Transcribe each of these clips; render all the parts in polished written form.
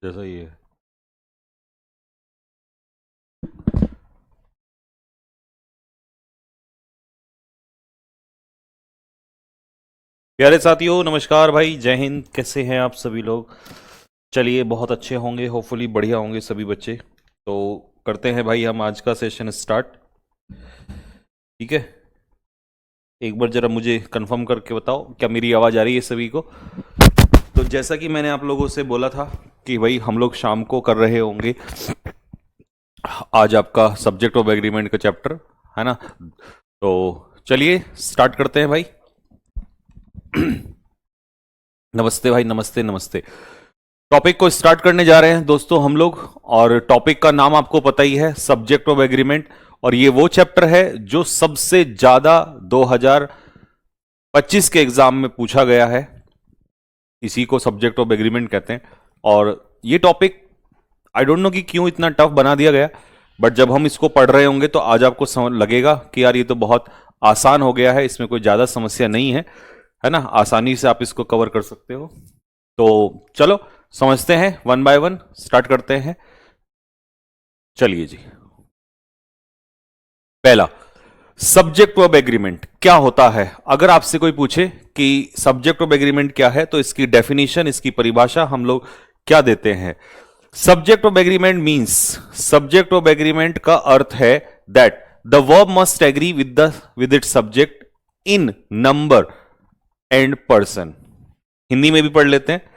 जैसा ही है। प्यारे साथियों, नमस्कार भाई, जय हिंद। कैसे हैं आप सभी लोग? चलिए, बहुत अच्छे होंगे, होपफुली बढ़िया होंगे सभी बच्चे। तो करते हैं भाई हम आज का सेशन स्टार्ट। ठीक है, एक बार जरा मुझे कंफर्म करके बताओ, क्या मेरी आवाज़ आ रही है सभी को? तो जैसा कि मैंने आप लोगों से बोला था कि भाई हम लोग शाम को कर रहे होंगे आज आपका सब्जेक्ट ऑफ एग्रीमेंट का चैप्टर, है ना? तो चलिए स्टार्ट करते हैं भाई। नमस्ते भाई, नमस्ते नमस्ते। टॉपिक को स्टार्ट करने जा रहे हैं दोस्तों हम लोग, और टॉपिक का नाम आपको पता ही है, सब्जेक्ट ऑफ एग्रीमेंट। और ये वो चैप्टर है जो सबसे ज्यादा 2025 के एग्जाम में पूछा गया है। इसी को सब्जेक्ट ऑफ एग्रीमेंट कहते हैं। और ये टॉपिक आई डोंट नो कि क्यों इतना टफ बना दिया गया, बट जब हम इसको पढ़ रहे होंगे तो आज आपको समझ लगेगा कि यार ये तो बहुत आसान हो गया है, इसमें कोई ज्यादा समस्या नहीं है ना? आसानी से आप इसको कवर कर सकते हो। तो चलो समझते हैं, वन बाय वन स्टार्ट करते हैं। चलिए जी, पहला, सब्जेक्ट ऑफ एग्रीमेंट क्या होता है? अगर आपसे कोई पूछे कि सब्जेक्ट ऑफ एग्रीमेंट क्या है, तो इसकी डेफिनेशन, इसकी परिभाषा हम लोग क्या देते हैं? Subject of agreement means, subject of agreement का अर्थ है that the verb must agree with its subject in number and person. Hindi में भी पढ़ लेते हैं।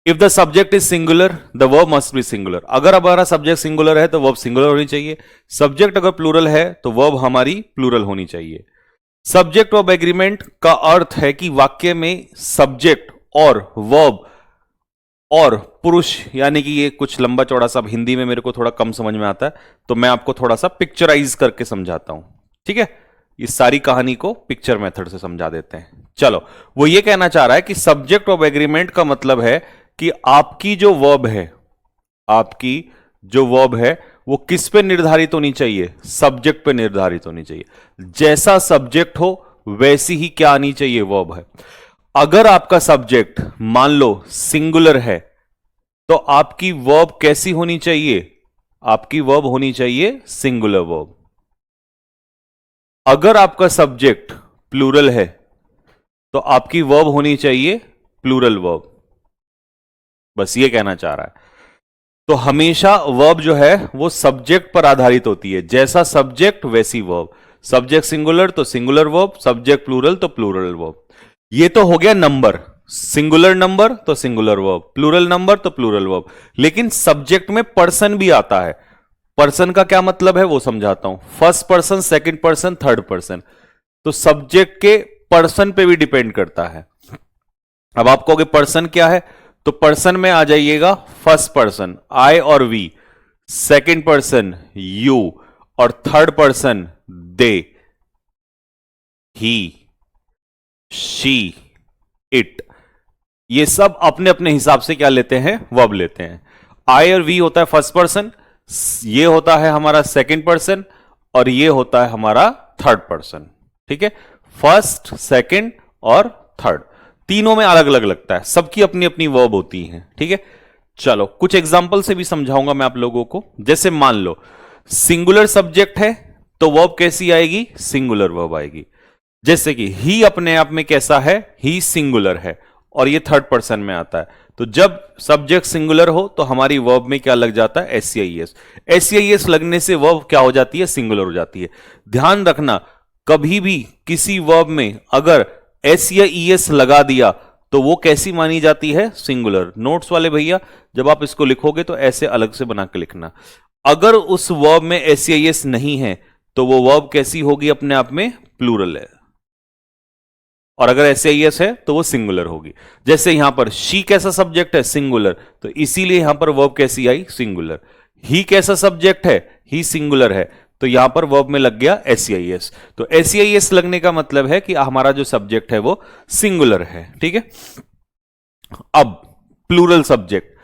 If the subject is singular the verb must be singular. अगर हमारा सब्जेक्ट सिंगुलर है तो वर्ब सिंगुलर होनी चाहिए। सब्जेक्ट अगर प्लूरल है तो वर्ब हमारी प्लूरल होनी चाहिए। सब्जेक्ट ऑफ एग्रीमेंट का अर्थ है कि वाक्य में सब्जेक्ट और वर्ब और पुरुष, यानी कि ये कुछ लंबा चौड़ा सा, हिंदी में मेरे को थोड़ा कम समझ में आता है, तो मैं आपको थोड़ा सा पिक्चराइज करके समझाता हूं। ठीक है, इस सारी कहानी को पिक्चर मेथड से समझा देते हैं। चलो, वो ये कहना चाह रहा है कि सब्जेक्ट ऑफ एग्रीमेंट का मतलब है कि आपकी जो वर्ब है, आपकी जो वर्ब है वो किस पे निर्धारित होनी चाहिए? सब्जेक्ट पे निर्धारित होनी चाहिए। जैसा सब्जेक्ट हो वैसी ही क्या आनी चाहिए? वर्ब है। अगर आपका सब्जेक्ट मान लो सिंगुलर है तो आपकी वर्ब कैसी होनी चाहिए? आपकी वर्ब होनी चाहिए सिंगुलर वर्ब। अगर आपका सब्जेक्ट प्लूरल है तो आपकी वर्ब होनी चाहिए प्लूरल वर्ब। बस ये कहना चाह रहा है। तो हमेशा वर्ब जो है वो सब्जेक्ट पर आधारित होती है। जैसा सब्जेक्ट वैसी वर्ब। सब्जेक्ट सिंगुलर तो सिंगुलर वर्ब, सब्जेक्ट प्लूरल तो प्लूरल वर्ब। ये तो हो गया नंबर। सिंगुलर नंबर तो सिंगुलर वर्ब, प्लूरल नंबर तो प्लूरल वर्ब। लेकिन सब्जेक्ट में पर्सन भी आता है। पर्सन का क्या मतलब है वो समझाता हूं। First person, second person, third person. तो सब्जेक्ट के पर्सन पे भी डिपेंड करता है। अब आप कहोगे पर्सन क्या है, तो पर्सन में आ जाइएगा फर्स्ट पर्सन आई और वी, सेकंड पर्सन यू, और third person they, he, she, it. ये सब अपने अपने हिसाब से क्या लेते हैं? वर्ब लेते हैं। आई और वी होता है फर्स्ट पर्सन, ये होता है हमारा सेकंड पर्सन, और ये होता है हमारा थर्ड पर्सन। ठीक है, फर्स्ट, सेकंड और थर्ड, तीनों में अलग अलग लगता है, सबकी अपनी अपनी वर्ब होती है। ठीक है, चलो कुछ एग्जांपल से भी समझाऊंगा मैं आप लोगों को। जैसे मान लो सिंगुलर सब्जेक्ट है तो वर्ब कैसी आएगी? सिंगुलर वर्ब आएगी। जैसे कि ही अपने आप में कैसा है? ही सिंगुलर है, और ये थर्ड पर्सन में आता है। तो जब सब्जेक्ट सिंगुलर हो तो हमारी वर्ब में क्या लग जाता है? एससीआईएस। एससीआईएस लगने से वर्ब क्या हो जाती है? सिंगुलर हो जाती है। ध्यान रखना, कभी भी किसी वर्ब में अगर एस या ईएस लगा दिया तो वो कैसी मानी जाती है? सिंगुलर। नोट्स वाले भैया जब आप इसको लिखोगे तो ऐसे अलग से बना के लिखना। अगर उस वर्ब में एस या ईएस नहीं है तो वो वर्ब कैसी होगी? अपने आप में प्लूरल है। और अगर एस या ईएस है तो वो सिंगुलर होगी। जैसे यहां पर शी कैसा सब्जेक्ट है? सिंगुलर, तो इसीलिए यहां पर वर्ब कैसी आई? सिंगुलर। ही कैसा सब्जेक्ट है? ही सिंगुलर है, तो यहां पर वर्ब में लग गया एससीआईएस। तो एससीआईएस लगने का मतलब है कि हमारा जो सब्जेक्ट है वो सिंगुलर है। ठीक है, अब प्लूरल सब्जेक्ट,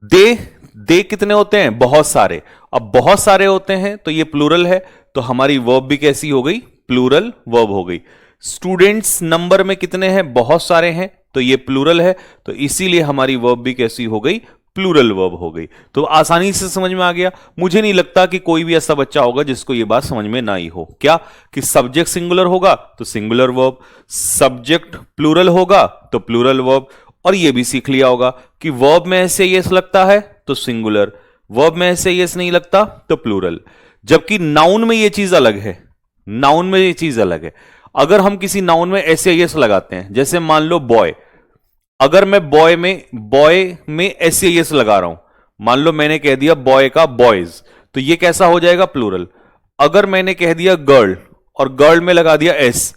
दे, दे कितने होते हैं? बहुत सारे। अब बहुत सारे होते हैं तो ये प्लूरल है, तो हमारी वर्ब भी कैसी हो गई? प्लूरल वर्ब हो गई। स्टूडेंट्स नंबर में कितने हैं? बहुत सारे हैं, तो ये प्लूरल है, तो इसीलिए हमारी वर्ब भी कैसी हो गई? प्लूरल वर्ब हो गई। तो आसानी से समझ में आ गया। मुझे नहीं लगता कि कोई भी ऐसा बच्चा होगा जिसको ये बात समझ में ना आई हो। क्या कि सब्जेक्ट सिंगुलर होगा तो सिंगुलर वर्ब, सब्जेक्ट प्लूरल होगा तो प्लूरल वर्ब। और ये भी सीख लिया होगा कि वर्ब में ऐसे यस लगता है तो सिंगुलर, वर्ब में ऐसे यस नहीं लगता तो प्लूरल। जबकि नाउन में ये चीज अलग है, नाउन में ये चीज अलग है। अगर हम किसी नाउन में ऐसे यस लगाते हैं, जैसे मान लो बॉय, अगर मैं बॉय में ऐसे यस लगा रहा हूं, मान लो मैंने कह दिया बॉय का बॉयज, तो ये कैसा हो जाएगा? प्लूरल। अगर मैंने कह दिया गर्ल और गर्ल में लगा दिया एस,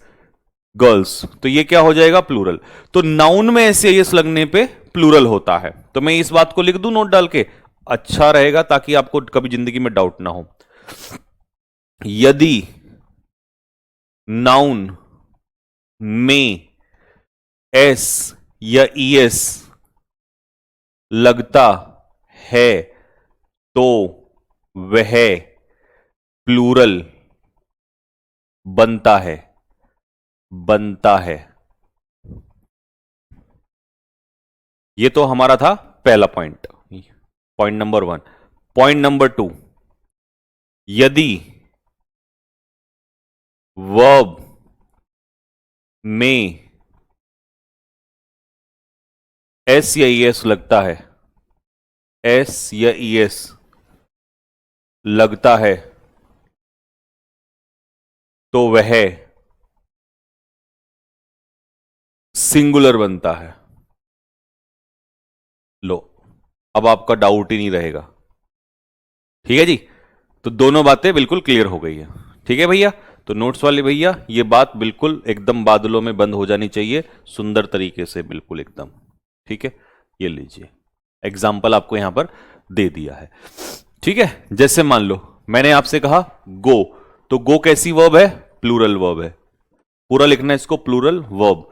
गर्ल्स, तो ये क्या हो जाएगा? प्लूरल। तो नाउन में ऐसे यस लगने पे प्लूरल होता है। तो मैं इस बात को लिख दूं नोट डाल के, अच्छा रहेगा ताकि आपको कभी जिंदगी में डाउट ना हो। यदि नाउन में एस या ईएस लगता है तो वह प्लूरल बनता है, बनता है। ये तो हमारा था पहला point, point number 1। Point number 2, यदि वर्ब में एस या ईएस लगता है, एस या ईएस लगता है तो वह सिंगुलर बनता है। लो, अब आपका डाउट ही नहीं रहेगा। ठीक है जी, तो दोनों बातें बिल्कुल क्लियर हो गई है। ठीक है भैया, तो नोट्स वाले भैया ये बात बिल्कुल एकदम बादलों में बंद हो जानी चाहिए, सुंदर तरीके से, बिल्कुल एकदम। ठीक है, ये लीजिए एग्जाम्पल आपको यहां पर दे दिया है। ठीक है, जैसे मान लो मैंने आपसे कहा गो, तो गो कैसी वर्ब है? प्लूरल वर्ब है। पूरा लिखना है इसको, प्लूरल वर्ब।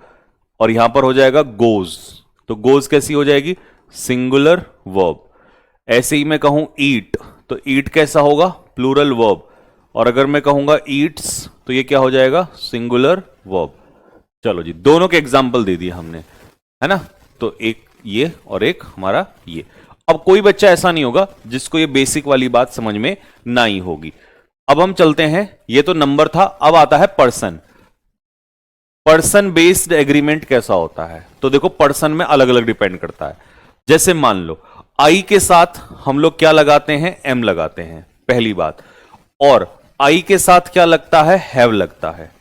और यहां पर हो जाएगा गोज, तो गोज कैसी हो जाएगी? Singular verb. ऐसे ही मैं कहूं ईट, तो ईट कैसा होगा? Plural verb. और अगर मैं कहूंगा ईट्स, तो ये क्या हो जाएगा? Singular verb. चलो जी, दोनों के एग्जाम्पल दे दिए हमने, है ना? तो एक ये और एक हमारा ये। अब कोई बच्चा ऐसा नहीं होगा जिसको ये बेसिक वाली बात समझ में ना ही होगी। अब हम चलते हैं, ये तो नंबर था, अब आता है पर्सन। पर्सन बेस्ड एग्रीमेंट कैसा होता है? तो देखो, पर्सन में अलग अलग डिपेंड करता है। जैसे मान लो आई के साथ हम लोग क्या लगाते हैं? एम लगाते हैं, पहली बात। और आई के साथ क्या लगता है? हैव लगता है।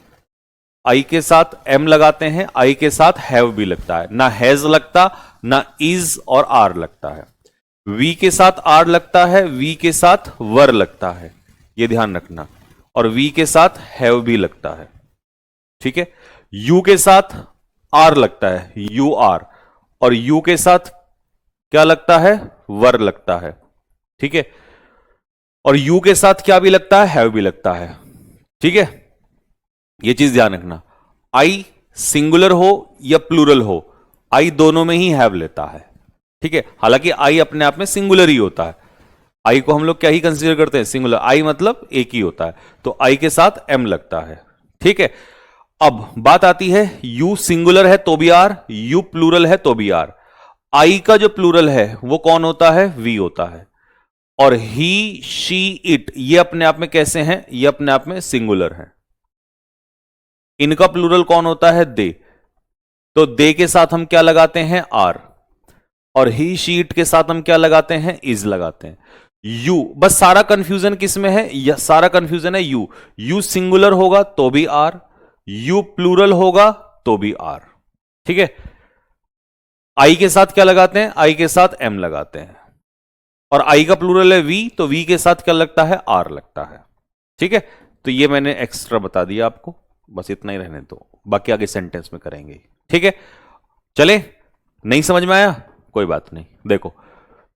आई के साथ एम लगाते हैं, आई के साथ हैव भी लगता है, ना हैज लगता, ना इज और आर लगता है। वी के साथ आर लगता है, वी के साथ वर लगता है, ये ध्यान रखना। और वी के साथ हैव भी लगता है। ठीक है, यू के साथ आर लगता है, यू आर। और यू के साथ क्या लगता है? वर लगता है। ठीक है, और यू के साथ क्या भी लगता है? हैव भी लगता है। ठीक है, ये चीज ध्यान रखना। आई सिंगुलर हो या प्लूरल हो, आई दोनों में ही हैव लेता है। ठीक है, हालांकि आई अपने आप में सिंगुलर ही होता है। आई को हम लोग क्या ही कंसीडर करते हैं? सिंगुलर। आई मतलब एक ही होता है, तो आई के साथ एम लगता है। ठीक है, अब बात आती है यू सिंगुलर है तो भी आर, यू प्लूरल है तो भी आर। आई का जो प्लूरल है वो कौन होता है? वी होता है। और ही, शी, इट, ये अपने आप में कैसे हैं? ये अपने आप में सिंगुलर है। इनका प्लूरल कौन होता है? दे। तो दे के साथ हम क्या लगाते हैं? आर। और ही, शी, इट के साथ हम क्या लगाते हैं? इज लगाते हैं। यू, बस सारा कंफ्यूजन किस में है? या सारा कंफ्यूजन है यू। यू सिंगुलर होगा तो भी आर, यू प्लूरल होगा तो भी आर। ठीक है, आई के साथ क्या लगाते हैं? आई के साथ एम लगाते हैं। और आई का प्लूरल है वी, तो वी के साथ क्या लगता है? आर लगता है। ठीक है, तो ये मैंने एक्स्ट्रा बता दिया आपको, बस इतना ही रहने दो, बाकी आगे सेंटेंस में करेंगे। ठीक है, चले? नहीं समझ में आया? कोई बात नहीं। देखो,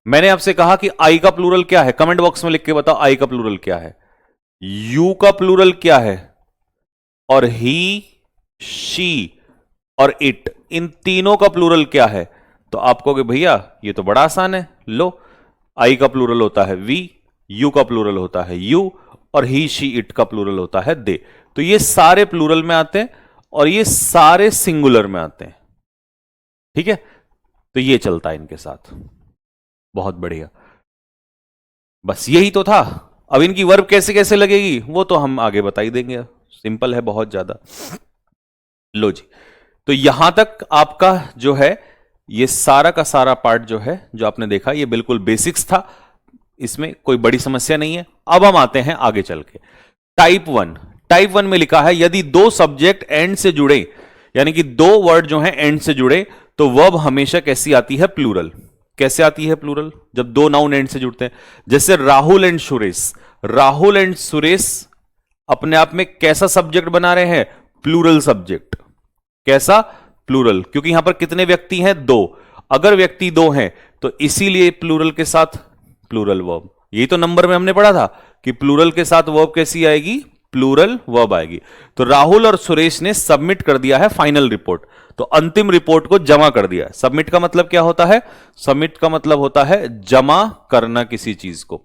मैंने आपसे कहा कि आई का प्लूरल क्या है? कमेंट बॉक्स में लिख के बताओ आई का प्लूरल क्या है। यू का प्लूरल क्या है? और ही, शी और इट, इन तीनों का प्लूरल क्या है? तो आप कहोगे भैया ये तो बड़ा आसान है। लो, आई का प्लूरल होता है वी, यू का प्लूरल होता है यू, और ही, शी, इट का प्लूरल होता है दे। तो ये सारे प्लूरल में आते हैं और ये सारे सिंगुलर में आते हैं। ठीक है, तो ये चलता है इनके साथ। बहुत बढ़िया, बस यही तो था। अब इनकी वर्ब कैसे कैसे लगेगी वो तो हम आगे बता ही देंगे, सिंपल है बहुत ज्यादा। लो जी, तो यहां तक आपका जो है ये सारा का सारा पार्ट जो है जो आपने देखा ये बिल्कुल बेसिक्स था, इसमें कोई बड़ी समस्या नहीं है। अब हम आते हैं आगे चल के टाइप 1। टाइप 1 में लिखा है यदि दो सब्जेक्ट एंड से जुड़े, यानी कि दो वर्ड जो है एंड से जुड़े, तो वर्ब हमेशा कैसी आती है? प्लूरल। कैसे आती है प्लूरल? जब दो नाउन एंड से जुड़ते हैं, जैसे राहुल एंड सुरेश। राहुल एंड सुरेश अपने आप में कैसा सब्जेक्ट बना रहे हैं? Plural subject. कैसा? प्लूरल, क्योंकि यहां पर कितने व्यक्ति हैं? दो। अगर व्यक्ति दो हैं तो इसीलिए प्लूरल के साथ प्लूरल वर्ब। यही तो नंबर में हमने पढ़ा था कि प्लूरल के साथ वर्ब कैसी आएगी? प्लूरल वर्ब आएगी। तो राहुल और सुरेश ने सबमिट कर दिया है फाइनल रिपोर्ट, तो अंतिम रिपोर्ट को जमा कर दिया। सबमिट का मतलब क्या होता है? सबमिट का मतलब होता है जमा करना किसी चीज को।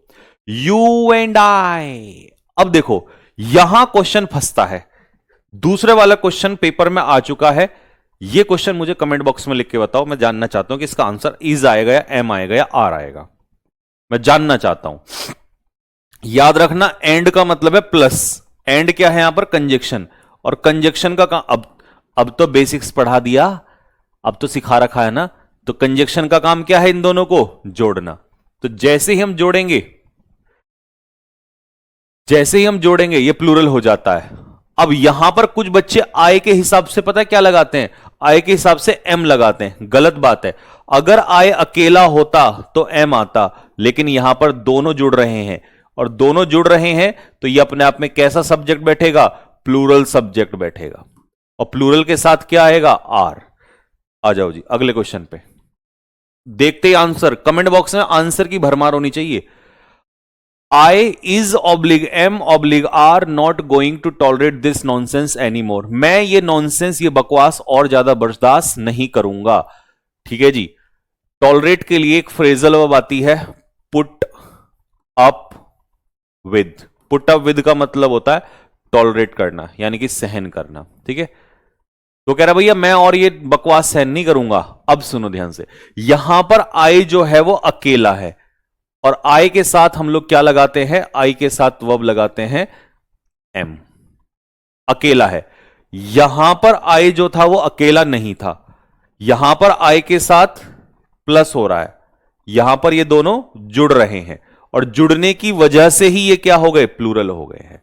You and I. अब देखो यहां क्वेश्चन फंसता है। दूसरे वाला क्वेश्चन पेपर में आ चुका है, यह क्वेश्चन मुझे कमेंट बॉक्स में लिख के बताओ, मैं जानना चाहता हूं कि इसका आंसर इज आएगा या एम आएगा या आर आएगा, मैं जानना चाहता हूं। याद रखना एंड का मतलब है प्लस। एंड क्या है यहां पर? कंजक्शन। और कंजक्शन का काम अब तो बेसिक्स पढ़ा दिया, अब तो सिखा रखा है ना। तो कंजक्शन का काम क्या है? इन दोनों को जोड़ना। तो जैसे ही हम जोड़ेंगे ये प्लूरल हो जाता है। अब यहां पर कुछ बच्चे आय के हिसाब से पता है क्या लगाते हैं? आय के हिसाब से एम लगाते हैं। गलत बात है। अगर आय अकेला होता तो एम आता, लेकिन यहां पर दोनों जुड़ रहे हैं, और दोनों जुड़ रहे हैं तो ये अपने आप में कैसा सब्जेक्ट बैठेगा? प्लूरल सब्जेक्ट बैठेगा। और प्लूरल के साथ क्या आएगा? आर। आ जाओ जी अगले क्वेश्चन पे, देखते ही आंसर। कमेंट बॉक्स में आंसर की भरमार होनी चाहिए। I is oblige am oblige are not going to tolerate this nonsense any more. मैं ये नॉनसेंस, ये बकवास और ज्यादा बर्दाश्त नहीं करूंगा। ठीक है जी। टॉलरेट के लिए एक फ्रेजल वर्ब आती है, put up with. Put up with का मतलब होता है टॉलरेट करना, यानी कि सहन करना। ठीक है, तो कह रहा भैया मैं और ये बकवास सहन नहीं करूंगा। अब सुनो ध्यान से, यहां पर आई जो है वो अकेला है, और आई के साथ हम लोग क्या लगाते हैं? आई के साथ वर्ब लगाते हैं एम। अकेला है। यहां पर आई जो था वो अकेला नहीं था, यहां पर आई के साथ प्लस हो रहा है, यहां पर ये दोनों जुड़ रहे हैं, और जुड़ने की वजह से ही ये क्या हो गए? प्लूरल हो गए हैं।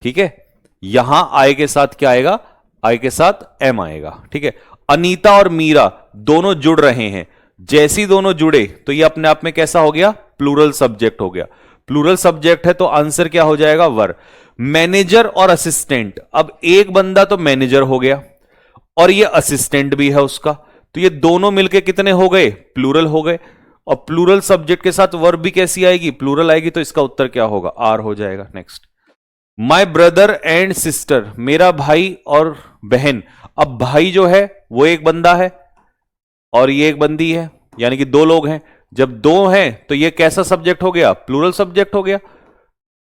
ठीक है, यहां आई के साथ क्या आएगा? आई के साथ एम आएगा। ठीक है, अनीता और मीरा दोनों जुड़ रहे हैं, जैसी दोनों जुड़े तो ये अपने आप में कैसा हो गया? प्लूरल सब्जेक्ट हो गया। प्लूरल सब्जेक्ट है तो आंसर क्या हो जाएगा? वर। मैनेजर और असिस्टेंट, अब एक बंदा तो मैनेजर हो गया और ये असिस्टेंट भी है उसका, तो ये दोनों मिलके कितने हो गए? प्लूरल हो गए। और प्लूरल सब्जेक्ट के साथ वर्ब भी कैसी आएगी? प्लूरल आएगी, तो इसका उत्तर क्या होगा? आर हो जाएगा। Next, my brother and sister, मेरा भाई और बहन। अब भाई जो है वो एक बंदा है और ये एक बंदी है, यानी कि दो लोग हैं। जब दो हैं तो ये कैसा सब्जेक्ट हो गया? प्लूरल सब्जेक्ट हो गया।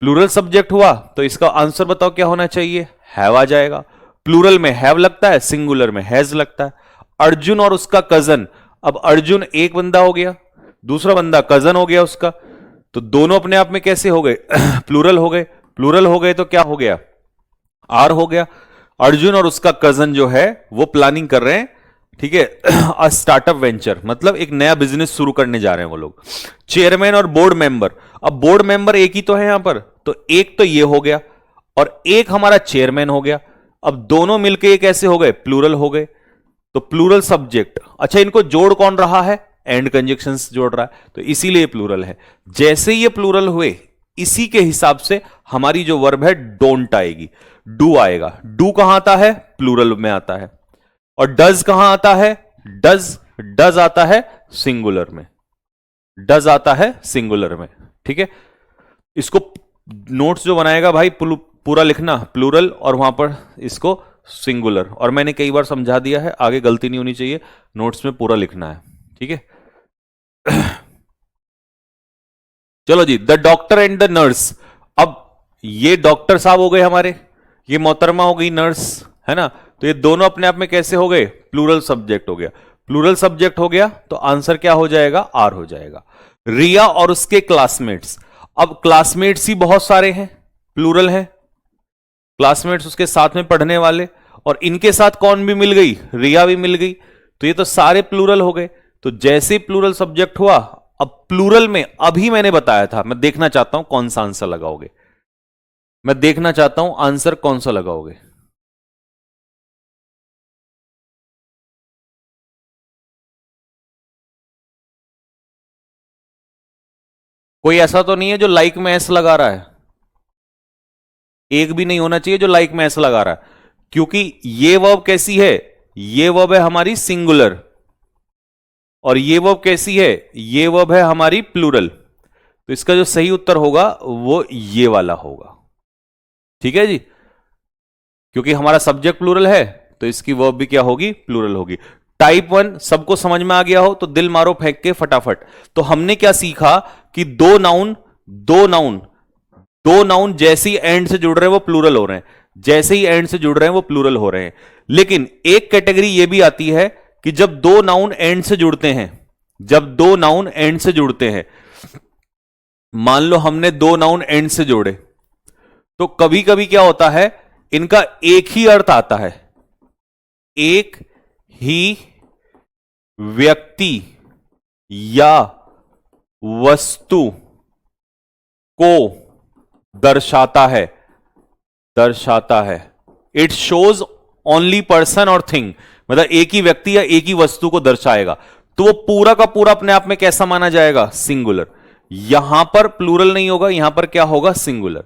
प्लूरल सब्जेक्ट हुआ तो इसका आंसर बताओ क्या होना चाहिए? हैव आ जाएगा। प्लूरल में हैव लगता है, सिंगुलर में हैज लगता है। अर्जुन और उसका कजन, अब अर्जुन एक बंदा हो गया, दूसरा बंदा कजन हो गया उसका, तो दोनों अपने आप में कैसे हो गए? प्लूरल हो गए। प्लूरल हो गए तो क्या हो गया? आर हो गया। अर्जुन और उसका कजन जो है वो प्लानिंग कर रहे हैं, ठीक है, अ स्टार्टअप वेंचर, मतलब एक नया बिजनेस शुरू करने जा रहे हैं वो लोग। चेयरमैन और बोर्ड मेंबर, अब बोर्ड मेंबर एक ही तो है यहां पर, तो एक तो ये हो गया और एक हमारा चेयरमैन हो गया। अब दोनों मिलके ये कैसे हो गए? प्लूरल हो गए। तो प्लूरल सब्जेक्ट, अच्छा इनको जोड़ कौन रहा है? एंड कंजक्शंस जोड़ रहा है, तो इसीलिए प्लूरल है। जैसे ये प्लूरल हुए इसी के हिसाब से हमारी जो वर्ब है डोंट आएगी, डू आएगा। डू कहां आता है? प्लूरल में आता है। और डज कहां आता है? डज आता है सिंगुलर में। डज आता है सिंगुलर में। ठीक है, इसको नोट्स जो बनाएगा भाई पूरा लिखना प्लूरल और वहां पर इसको सिंगुलर, और मैंने कई बार समझा दिया है, आगे गलती नहीं होनी चाहिए, नोट्स में पूरा लिखना है। ठीक है, चलो जी, the doctor and the nurse. अब ये डॉक्टर साहब हो गए हमारे, ये मोहतरमा हो गई नर्स, है ना, तो ये दोनों अपने आप में कैसे हो गए? प्लूरल सब्जेक्ट हो गया। प्लूरल सब्जेक्ट हो गया तो आंसर क्या हो जाएगा? आर हो जाएगा। रिया और उसके क्लासमेट्स। अब क्लासमेट्स ही बहुत सारे हैं, प्लूरल है, क्लासमेट्स उसके साथ में पढ़ने वाले, और इनके साथ कौन भी मिल गई, रिया भी मिल गई, तो ये तो सारे प्लूरल हो गए। तो जैसे ही प्लूरल सब्जेक्ट हुआ, अब प्लूरल में अभी मैंने बताया था, मैं देखना चाहता हूं कौन सा आंसर लगाओगे, मैं देखना चाहता हूं आंसर कौन सा लगाओगे। कोई ऐसा तो नहीं है जो लाइक में एस लगा रहा है, एक भी नहीं होना चाहिए जो लाइक में एस लगा रहा है, क्योंकि ये वर्ब कैसी है, ये वर्ब है हमारी सिंगुलर, और ये वर्ब कैसी है, ये वर्ब है हमारी प्लूरल। तो इसका जो सही उत्तर होगा वो ये वाला होगा, ठीक है जी, क्योंकि हमारा सब्जेक्ट प्लूरल है तो इसकी वर्ब भी क्या होगी, प्लूरल होगी। टाइप 1 सबको समझ में आ गया हो तो दिल मारो फेंक के फटाफट। तो हमने क्या सीखा कि दो नाउन जैसे ही एंड से जुड़ रहे हैं वो प्लूरल हो रहे हैं, जैसे ही एंड से जुड़ रहे हैं वो प्लूरल हो रहे हैं। लेकिन एक कैटेगरी ये भी आती है कि जब दो नाउन एंड से जुड़ते हैं, जब दो नाउन एंड से जुड़ते हैं, मान लो हमने दो नाउन एंड से जोड़े, तो कभी कभी क्या होता है, इनका एक ही अर्थ आता है, एक ही व्यक्ति या वस्तु को दर्शाता है, दर्शाता है। इट शोज ओनली पर्सन और थिंग, मतलब एक ही व्यक्ति या एक ही वस्तु को दर्शाएगा, तो वो पूरा का पूरा अपने आप में कैसा माना जाएगा, सिंगुलर। यहां पर प्लूरल नहीं होगा, यहां पर क्या होगा, सिंगुलर।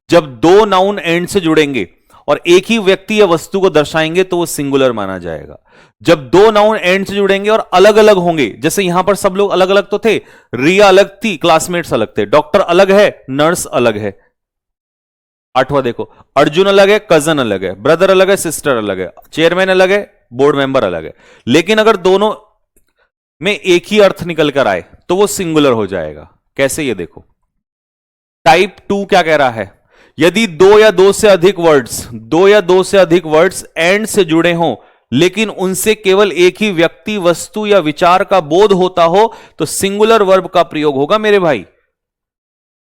जब दो नाउन एंड से जुड़ेंगे और एक ही व्यक्ति या वस्तु को दर्शाएंगे तो वो सिंगुलर माना जाएगा। जब दो नाउन एंड से जुड़ेंगे और अलग अलग होंगे, जैसे यहां पर सब लोग अलग अलग तो थे, रिया अलग थी, क्लासमेट्स अलग थे, डॉक्टर अलग है, नर्स अलग है। आठवां देखो, अर्जुन अलग है, कजन अलग है, ब्रदर अलग है, सिस्टर अलग है, चेयरमैन अलग है, बोर्ड मेंबर अलग है। लेकिन अगर दोनों में एक ही अर्थ निकल कर आए तो वो सिंगुलर हो जाएगा। कैसे, ये देखो। टाइप 2 क्या कह रहा है, यदि दो या दो से अधिक वर्ड्स एंड से जुड़े हों लेकिन उनसे केवल एक ही व्यक्ति, वस्तु या विचार का बोध होता हो तो सिंगुलर वर्ब का प्रयोग होगा मेरे भाई,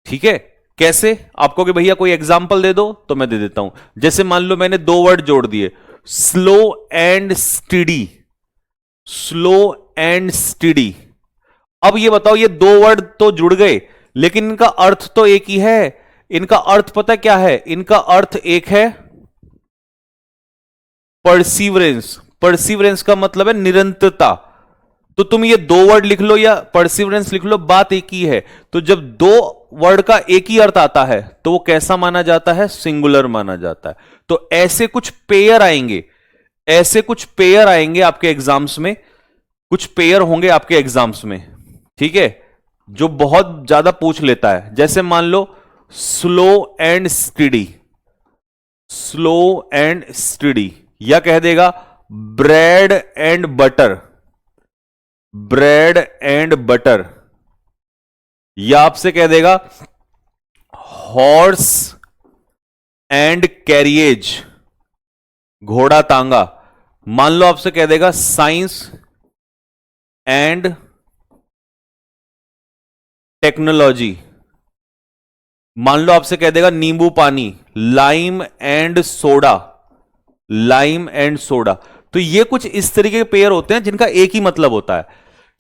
ठीक है। कैसे, आपको कि भैया कोई एग्जाम्पल दे दो, तो मैं दे देता हूं। जैसे मान लो मैंने दो वर्ड जोड़ दिए, slow and steady, slow and study. अब ये बताओ, ये दो वर्ड तो जुड़ गए लेकिन इनका अर्थ तो एक ही है। इनका अर्थ पता क्या है, इनका अर्थ एक है परसीवरेंस। परसीवरेंस का मतलब है निरंतरता। तो तुम ये दो वर्ड लिख लो या परसीवरेंस लिख लो, बात एक ही है। तो जब दो वर्ड का एक ही अर्थ आता है तो वो कैसा माना जाता है, सिंगुलर माना जाता है। तो ऐसे कुछ पेयर आएंगे, ऐसे कुछ पेयर आएंगे आपके एग्जाम्स में, कुछ पेयर होंगे आपके एग्जाम्स में, ठीक है, जो बहुत ज्यादा पूछ लेता है। जैसे मान लो slow and steady, slow and steady, या कह देगा bread and butter, bread and butter, या आपसे कह देगा हॉर्स एंड कैरिएज, घोड़ा तांगा। मान लो आपसे कह देगा साइंस एंड टेक्नोलॉजी। मान लो आपसे कह देगा नींबू पानी, lime and soda, lime and soda. तो ये कुछ इस तरीके के पेयर होते हैं जिनका एक ही मतलब होता है,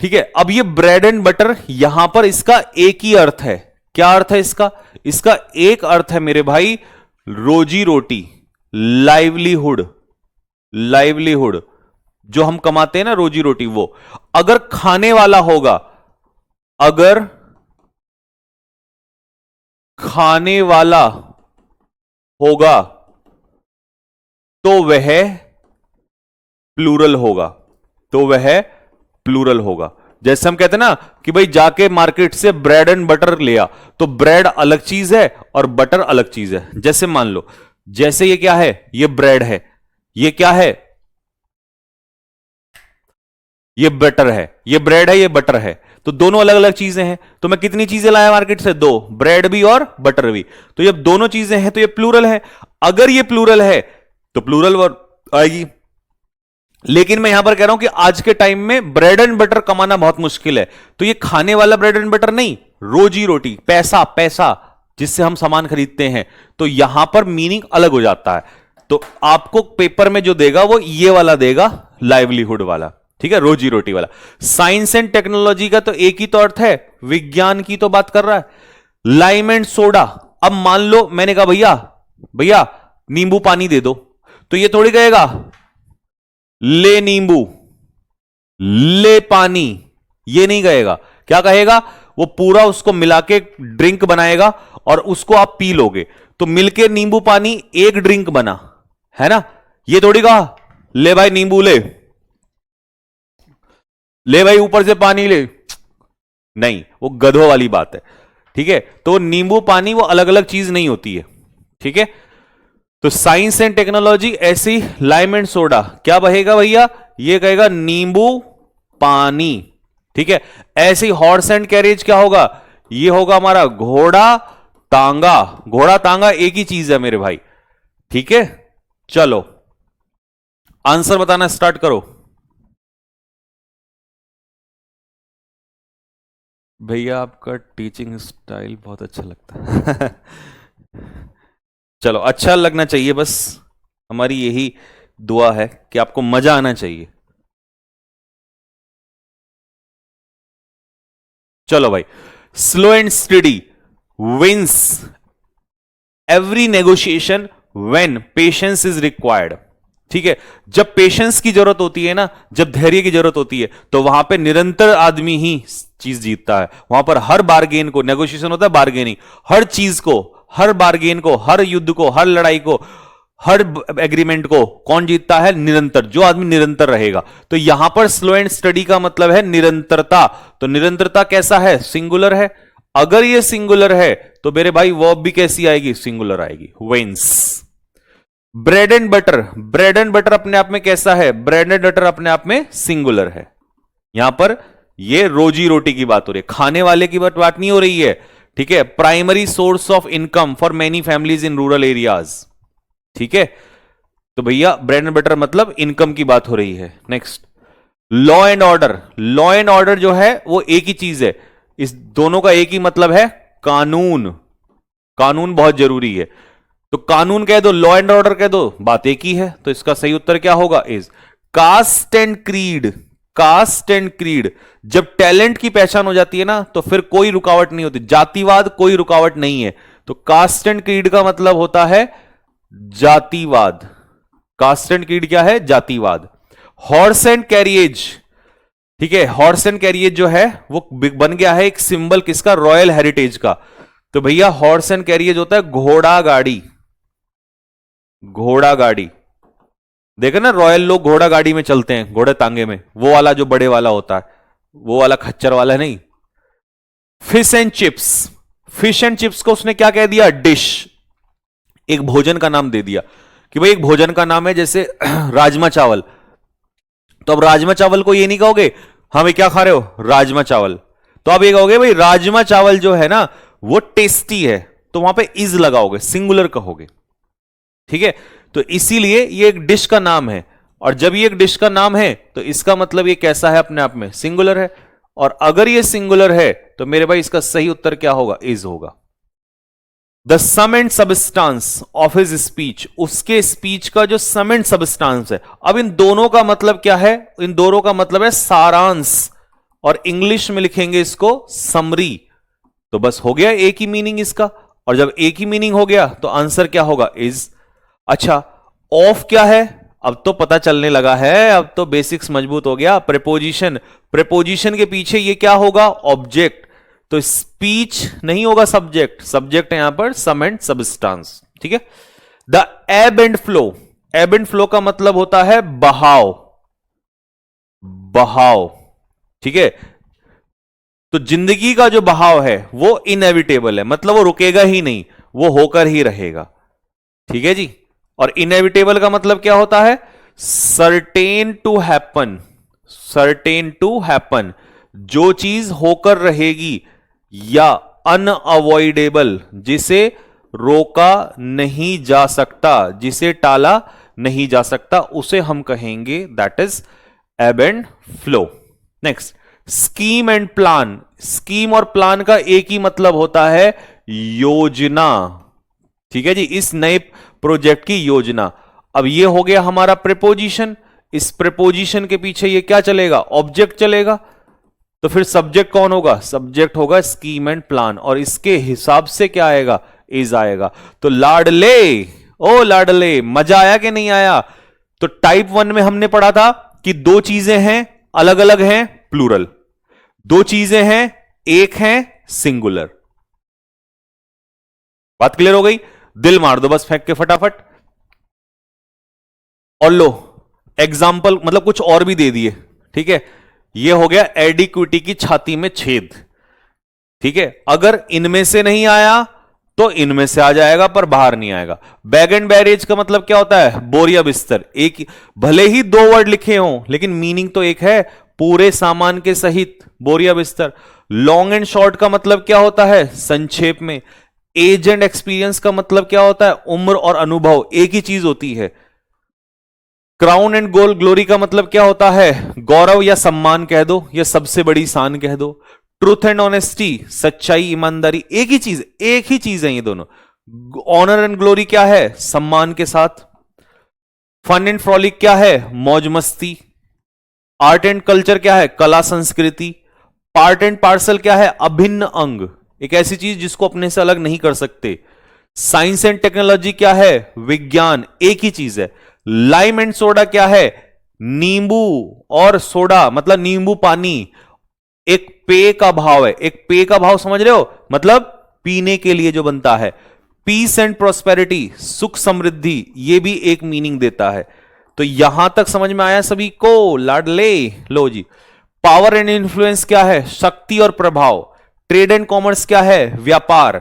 ठीक है। अब ये ब्रेड एंड बटर, यहां पर इसका एक ही अर्थ है। क्या अर्थ है इसका, इसका एक अर्थ है मेरे भाई, रोजी रोटी, लाइवलीहुड, लाइवलीहुड, जो हम कमाते हैं ना रोजी रोटी, वो। अगर खाने वाला होगा, अगर खाने वाला होगा तो वह प्लूरल होगा, तो वह प्लूरल होगा। जैसे हम कहते हैं ना कि भाई जाके मार्केट से ब्रेड एंड बटर लिया, तो ब्रेड अलग चीज है और बटर अलग चीज है। जैसे मान लो, जैसे ये क्या है, ये ब्रेड है, ये क्या है, ये बटर है, ये ब्रेड है, ये बटर है, तो दोनों अलग अलग चीजें हैं। तो मैं कितनी चीजें लाया मार्केट से, दो, ब्रेड भी और बटर भी। तो ये दोनों चीजें हैं तो ये प्लूरल है। अगर ये प्लूरल है तो प्लूरल वर्ब आएगी। लेकिन मैं यहां पर कह रहा हूं कि आज के टाइम में ब्रेड एंड बटर कमाना बहुत मुश्किल है, तो ये खाने वाला ब्रेड एंड बटर नहीं, रोजी रोटी, पैसा, पैसा जिससे हम सामान खरीदते हैं, तो यहां पर मीनिंग अलग हो जाता है। तो आपको पेपर में जो देगा वो ये वाला देगा, लाइवलीहुड वाला, ठीक है, रोजी रोटी वाला। साइंस एंड टेक्नोलॉजी का तो एक ही तो अर्थ है, विज्ञान की तो बात कर रहा है। लाइम एंड सोडा, अब मान लो मैंने कहा भैया भैया नींबू पानी दे दो, तो ये थोड़ी कहेगा ले नींबू, ले पानी, ये नहीं कहेगा। क्या कहेगा? वो पूरा उसको मिला के ड्रिंक बनाएगा और उसको आप पी लोगे, तो मिलके नींबू पानी एक ड्रिंक बना, है ना। ये थोड़ी कहा ले भाई नींबू ले, ले भाई ऊपर से पानी ले, नहीं, वो गधों वाली बात है, ठीक है। तो नींबू पानी वो अलग अलग चीज नहीं होती है, ठीक है। तो साइंस एंड टेक्नोलॉजी ऐसी, लाइम एंड सोडा क्या बहेगा भैया? ये कहेगा नींबू पानी, ठीक है। ऐसे ही हॉर्स एंड कैरेज क्या होगा? ये होगा हमारा घोड़ा तांगा, घोड़ा तांगा एक ही चीज है मेरे भाई, ठीक है। चलो आंसर बताना स्टार्ट करो भैया, आपका टीचिंग स्टाइल बहुत अच्छा लगता है। चलो अच्छा लगना चाहिए, बस हमारी यही दुआ है कि आपको मजा आना चाहिए। चलो भाई, slow and study wins every negotiation when patience is required, ठीक है। जब पेशेंस की जरूरत होती है ना, जब धैर्य की जरूरत होती है, तो वहां पे निरंतर आदमी ही चीज जीतता है। वहां पर हर बार्गेन को, नेगोशिएशन होता है बार्गेनिंग, हर चीज को, हर बार्गेन को, हर युद्ध को, हर लड़ाई को, हर एग्रीमेंट को कौन जीतता है? निरंतर, जो आदमी निरंतर रहेगा। तो यहां पर स्लो एंड स्टडी का मतलब है निरंतरता। तो निरंतरता कैसा है? सिंगुलर है। अगर ये सिंगुलर है तो मेरे भाई वर्ब भी कैसी आएगी? सिंगुलर आएगी, वेंस। Bread and butter, bread and butter अपने आप में कैसा है? ब्रेड एंड बटर अपने आप में सिंगुलर है। यहां पर ये रोजी रोटी की बात हो रही है, खाने वाले की बात नहीं हो रही है, ठीक है। Primary source of income for many families in rural areas, ठीक है। तो भैया ब्रेड एंड बटर मतलब इनकम की बात हो रही है। Next, law and order. Law and order जो है वो एक ही चीज है, इस दोनों का एक ही मतलब है, कानून। कानून बहुत जरूरी है, तो कानून कह दो, लॉ एंड ऑर्डर कह दो, बात एक ही है। तो इसका सही उत्तर क्या होगा? Is caste and creed. Caste and creed, जब टैलेंट की पहचान हो जाती है ना, तो फिर कोई रुकावट नहीं होती, जातिवाद कोई रुकावट नहीं है। तो कास्ट एंड क्रीड का मतलब होता है जातिवाद। कास्ट एंड क्रीड क्या है? जातिवाद। हॉर्स एंड कैरिएज, ठीक है। हॉर्स एंड कैरिएज जो है वो बन गया है एक सिंबल किसका? रॉयल हेरिटेज का। तो भैया हॉर्स एंड कैरिएज होता है घोड़ा गाड़ी। घोड़ा गाड़ी, देखो ना रॉयल लोग घोड़ा गाड़ी में चलते हैं, घोड़े तांगे में, वो वाला जो बड़े वाला होता है, वो वाला खच्चर वाला नहीं। Fish and chips, fish and chips को उसने क्या कह दिया? डिश, एक भोजन का नाम दे दिया कि भाई एक भोजन का नाम है, जैसे राजमा चावल। तो अब राजमा चावल को ये नहीं कहोगे हमें क्या खा रहे हो? राजमा चावल। तो आप ये कहोगे भाई राजमा चावल जो है ना वो टेस्टी है, तो वहां पे इज लगाओगे, सिंगुलर कहोगे, ठीक है। तो इसीलिए ये एक डिश का नाम है, और जब ये एक डिश का नाम है तो इसका मतलब ये कैसा है? अपने आप में सिंगुलर है। और अगर ये सिंगुलर है तो मेरे भाई इसका सही उत्तर क्या होगा? इज होगा। The sum and substance of his speech, उसके स्पीच का जो सम एंड सबस्टांस है। अब इन दोनों का मतलब क्या है? इन दोनों का मतलब है सारांश, और इंग्लिश में लिखेंगे इसको समरी। तो बस हो गया एक ही मीनिंग इसका, और जब एक ही मीनिंग हो गया तो आंसर क्या होगा? इज। अच्छा, ऑफ क्या है? अब तो पता चलने लगा है, अब तो बेसिक्स मजबूत हो गया। प्रेपोजिशन, प्रेपोजिशन के पीछे ये क्या होगा? ऑब्जेक्ट। तो स्पीच नहीं होगा सब्जेक्ट, सब्जेक्ट है यहां पर सम एंड सबस्टांस, ठीक है। द एब एंड फ्लो, एब एंड फ्लो का मतलब होता है बहाव, बहाव, ठीक है। तो जिंदगी का जो बहाव है वो इनएविटेबल है, मतलब वो रुकेगा ही नहीं, वो होकर ही रहेगा, ठीक है जी। और इनएविटेबल का मतलब क्या होता है? Certain to happen, certain to happen, जो चीज होकर रहेगी, या अनअवॉइडेबल, जिसे रोका नहीं जा सकता, जिसे टाला नहीं जा सकता, उसे हम कहेंगे दैट इज एब and flow. Next, scheme and plan. Scheme और प्लान का एक ही मतलब होता है योजना। ठीक है जी, इस नए प्रोजेक्ट की योजना। अब ये हो गया हमारा प्रीपोजिशन। इस प्रीपोजिशन के पीछे ये क्या चलेगा? ऑब्जेक्ट चलेगा। तो फिर सब्जेक्ट कौन होगा? सब्जेक्ट होगा स्कीम एंड प्लान, और इसके हिसाब से क्या आएगा? इज आएगा। तो लाडले, ओ लाडले, मजा आया कि नहीं आया? तो टाइप 1 में हमने पढ़ा था कि दो चीजें हैं, अलग अलग हैं, प्लूरल। दो चीजें हैं, एक है सिंगुलर। बात क्लियर हो गई? दिल मार दो बस फेंक के फटाफट। और लो एग्जाम्पल, मतलब कुछ और भी दे दिए। ठीक है, ये हो गया एडिक्विटी की छाती में छेद। ठीक है, अगर इनमें से नहीं आया तो इनमें से आ जाएगा, पर बाहर नहीं आएगा। बैग एंड बैरेज का मतलब क्या होता है? बोरिया बिस्तर। एक, भले ही दो वर्ड लिखे हों लेकिन मीनिंग तो एक है, पूरे सामान के सहित बोरिया बिस्तर। लॉन्ग एंड शॉर्ट का मतलब क्या होता है? संक्षेप में। एज एंड एक्सपीरियंस का मतलब क्या होता है? उम्र और अनुभव, एक ही चीज होती है। क्राउन एंड गोल ग्लोरी का मतलब क्या होता है? गौरव या सम्मान कह दो, या सबसे बड़ी शान कह दो। ट्रूथ एंड ऑनेस्टी, सच्चाई ईमानदारी, एक ही चीज है ये दोनों। ऑनर एंड ग्लोरी क्या है? सम्मान के साथ। फन एंड फ्रॉलिक क्या है? मौज मस्ती। आर्ट एंड कल्चर क्या है? कला संस्कृति। पार्ट एंड पार्सल क्या है? अभिन्न अंग, एक ऐसी चीज जिसको अपने से अलग नहीं कर सकते। साइंस एंड टेक्नोलॉजी क्या है? विज्ञान, एक ही चीज है। लाइम एंड सोडा क्या है? नींबू और सोडा मतलब नींबू पानी, एक पेय का भाव है। एक पेय का भाव समझ रहे हो? मतलब पीने के लिए जो बनता है। पीस एंड प्रोस्पेरिटी, सुख समृद्धि, ये भी एक मीनिंग देता है। तो यहां तक समझ में आया सभी को? लाडले, लो जी। पावर एंड इन्फ्लुएंस क्या है? शक्ति और प्रभाव। ट्रेड एंड कॉमर्स क्या है? व्यापार।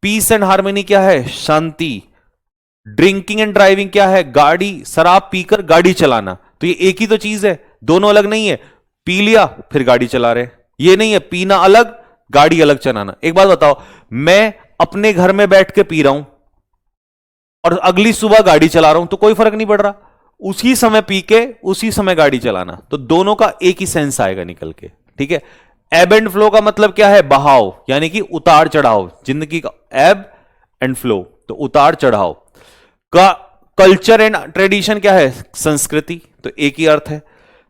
पीस एंड हार्मनी क्या है? शांति। ड्रिंकिंग एंड ड्राइविंग क्या है? गाड़ी, शराब पीकर गाड़ी चलाना। तो ये एक ही तो चीज है, दोनों अलग नहीं है। पी लिया फिर गाड़ी चला रहे, ये नहीं है पीना अलग गाड़ी अलग चलाना। एक बात बताओ, मैं अपने घर में बैठ के पी रहा हूं और अगली सुबह गाड़ी चला रहा हूं तो कोई फर्क नहीं पड़ रहा। उसी समय पी के उसी समय गाड़ी चलाना, तो दोनों का एक ही सेंस आएगा निकल के। ठीक है, एब एंड फ्लो का मतलब क्या है? बहाव, यानी कि उतार चढ़ाव जिंदगी का। एब एंड फ्लो तो उतार चढ़ाव का। कल्चर एंड ट्रेडिशन क्या है? संस्कृति, तो एक ही अर्थ है।